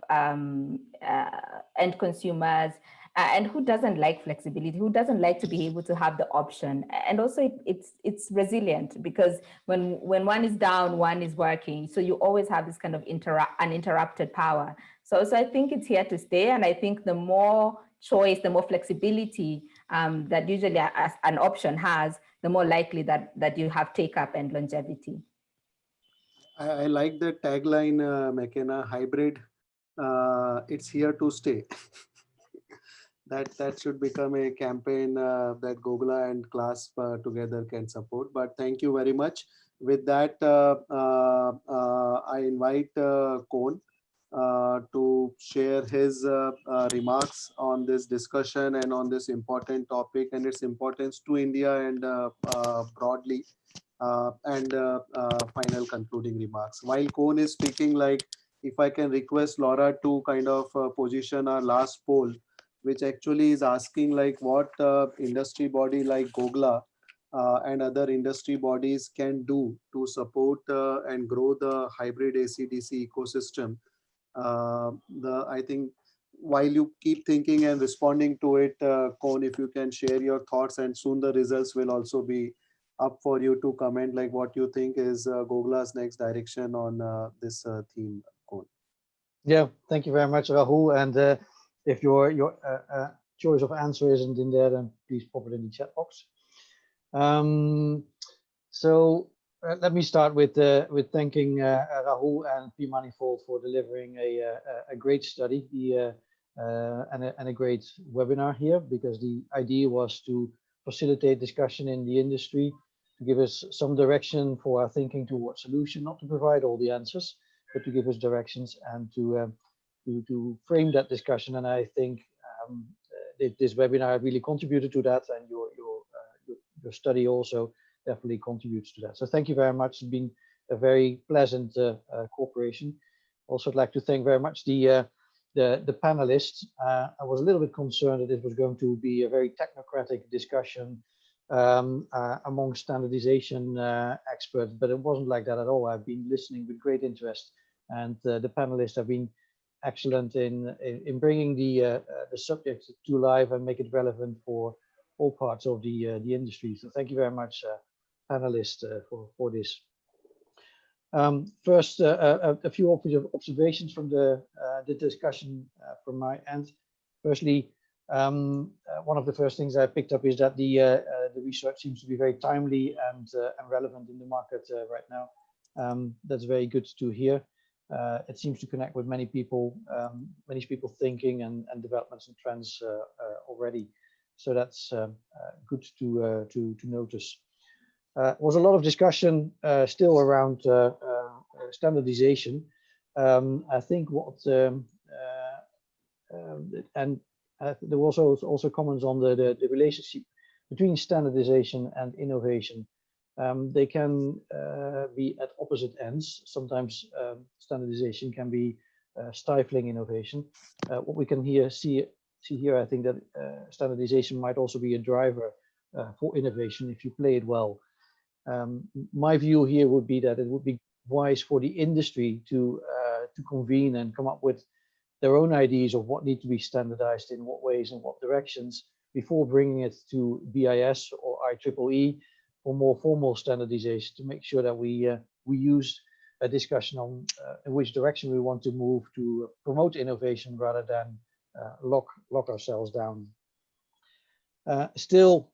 end consumers. And who doesn't like flexibility? Who doesn't like to be able to have the option? And also, it's resilient, because when one is down, one is working. So you always have this kind of uninterrupted power. So I think it's here to stay. And I think the more choice, the more flexibility that usually an option has, the more likely that you have take up and longevity. I like the tagline, McKenna, hybrid. It's here to stay. That should become a campaign that Gogla and CLASP together can support. But thank you very much. With that, I invite Kon to share his remarks on this discussion and on this important topic and its importance to India and broadly, and final concluding remarks. While Kon is speaking, like, if I can request Laura to kind of position our last poll, which actually is asking like what industry body like Gogla and other industry bodies can do to support and grow the hybrid AC/DC ecosystem. I think while you keep thinking and responding to it, Kon, if you can share your thoughts, and soon the results will also be up for you to comment, like what you think is Gogla's next direction on this theme, Kon. Yeah, thank you very much, Rahul. And if your choice of answer isn't in there, then please pop it in the chat box. So let me start with thanking Rahul and P-Manifold for delivering a great study and a great webinar here, because the idea was to facilitate discussion in the industry, to give us some direction for our thinking towards solution, not to provide all the answers, but to give us directions and to frame that discussion. And I think this webinar really contributed to that, and your study also definitely contributes to that. So thank you very much. It's been a very pleasant cooperation. Also, I'd like to thank very much the panelists. I was a little bit concerned that it was going to be a very technocratic discussion among standardization experts, but it wasn't like that at all. I've been listening with great interest, and the panelists have been excellent in bringing the subject to life and make it relevant for all parts of the industry. So thank you very much, panelists, for this. First, a few observations from the discussion from my end. Firstly, one of the first things I picked up is that the research seems to be very timely and relevant in the market right now. That's very good to hear. It seems to connect with many people thinking and developments and trends already. So that's good to notice. Was a lot of discussion still around standardization. I think what there was also comments on the relationship between standardization and innovation. They can be at opposite ends. Sometimes standardization can be stifling innovation. What we can see here, I think that standardization might also be a driver for innovation if you play it well. My view here would be that it would be wise for the industry to convene and come up with their own ideas of what needs to be standardized in what ways and what directions before bringing it to BIS or IEEE for more formal standardization, to make sure that we use a discussion on in which direction we want to move to promote innovation rather than lock ourselves down. Still,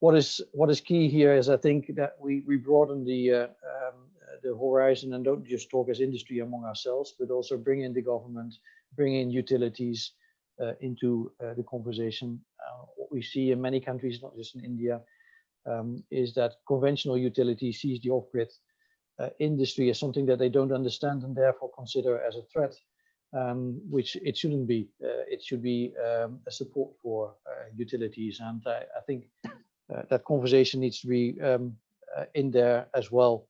what is key here is, I think, that we broaden the horizon and don't just talk as industry among ourselves, but also bring in the government, bring in utilities into the conversation. What we see in many countries, not just in India, is that conventional utility sees the off-grid industry as something that they don't understand and therefore consider as a threat, which it shouldn't be. It should be a support for utilities, and I think that conversation needs to be in there as well.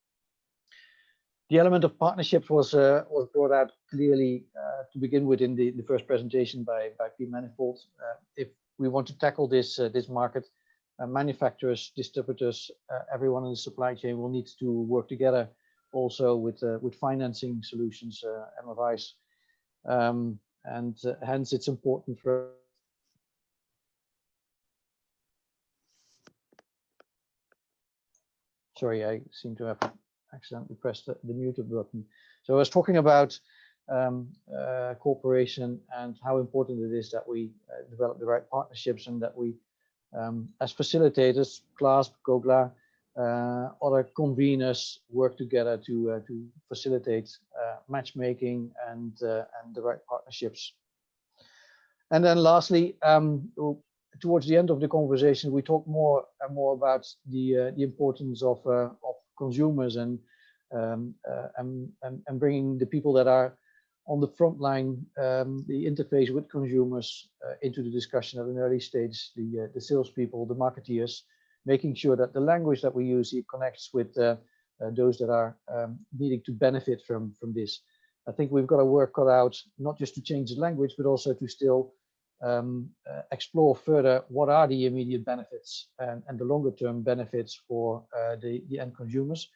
The element of partnerships was brought out clearly to begin with in the first presentation by P-Manifold. If we want to tackle this market, manufacturers, distributors, everyone in the supply chain will need to work together also with financing solutions and advice. And hence it's important for sorry, I seem to have accidentally pressed the mute button. So I was talking about cooperation and how important it is that we develop the right partnerships and that we, as facilitators, CLASP, GOGLA, other conveners work together to facilitate matchmaking and the right partnerships. And then lastly, towards the end of the conversation, we talk more and more about the importance of consumers and bringing the people that are on the front line, the interface with consumers into the discussion at an early stage, the salespeople, the marketeers, making sure that the language that we use here connects with those that are needing to benefit from this. I think we've got to work cut out, not just to change the language, but also to still explore further what are the immediate benefits and the longer term benefits for the end consumers,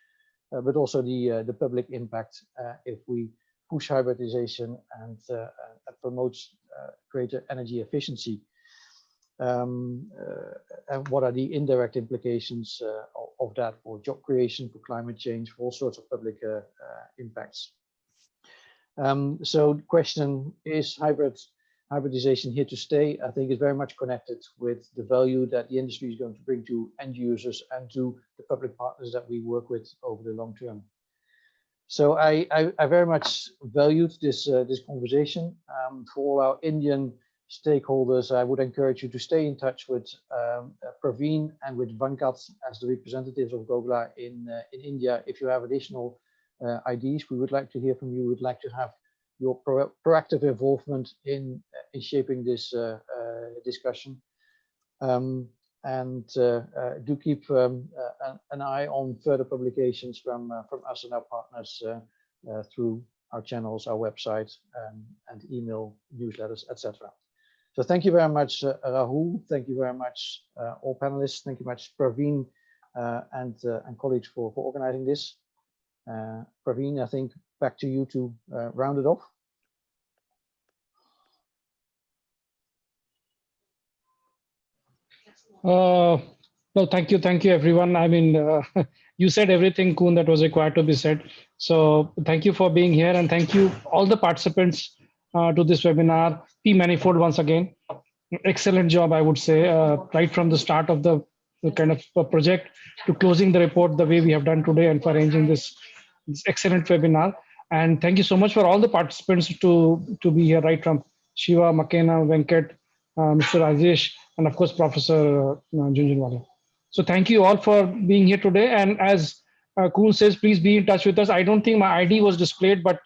but also the public impact if we push hybridization and promotes greater energy efficiency. And what are the indirect implications of that for job creation, for climate change, for all sorts of public impacts. So the question is, hybridization here to stay? I think it's very much connected with the value that the industry is going to bring to end users and to the public partners that we work with over the long term. So I very much valued this conversation. For all our Indian stakeholders, I would encourage you to stay in touch with Praveen and with Venkat as the representatives of GOGLA in India. If you have additional ideas, we would like to hear from you. We'd like to have your proactive involvement in shaping this discussion. And do keep an eye on further publications from us and our partners through our channels, our website, and email newsletters, etc. So thank you very much, Rahul. Thank you very much, all panelists. Thank you very much, Praveen and colleagues for organizing this. Praveen, I think back to you to round it off. No, thank you, everyone. I mean, you said everything, Koen, that was required to be said. So thank you for being here, and thank you all the participants to this webinar. P Manifold once again, excellent job, I would say, right from the start of the kind of project to closing the report the way we have done today, and for arranging this excellent webinar. And thank you so much for all the participants to be here, right from Shiva, Makena, Venkat, Mr. Rajesh, and of course, Professor Junjunwala. So thank you all for being here today. And as Koen says, please be in touch with us. I don't think my ID was displayed, but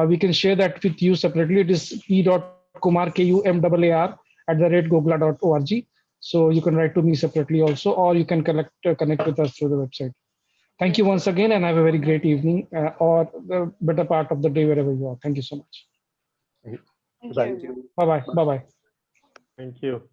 we can share that with you separately. It is p.kumar, KUMAR, @gogla.org. So you can write to me separately also, or you can connect with us through the website. Thank you once again, and have a very great evening or the better part of the day wherever you are. Thank you so much. Thank you. Bye-bye. Bye-bye. Thank you.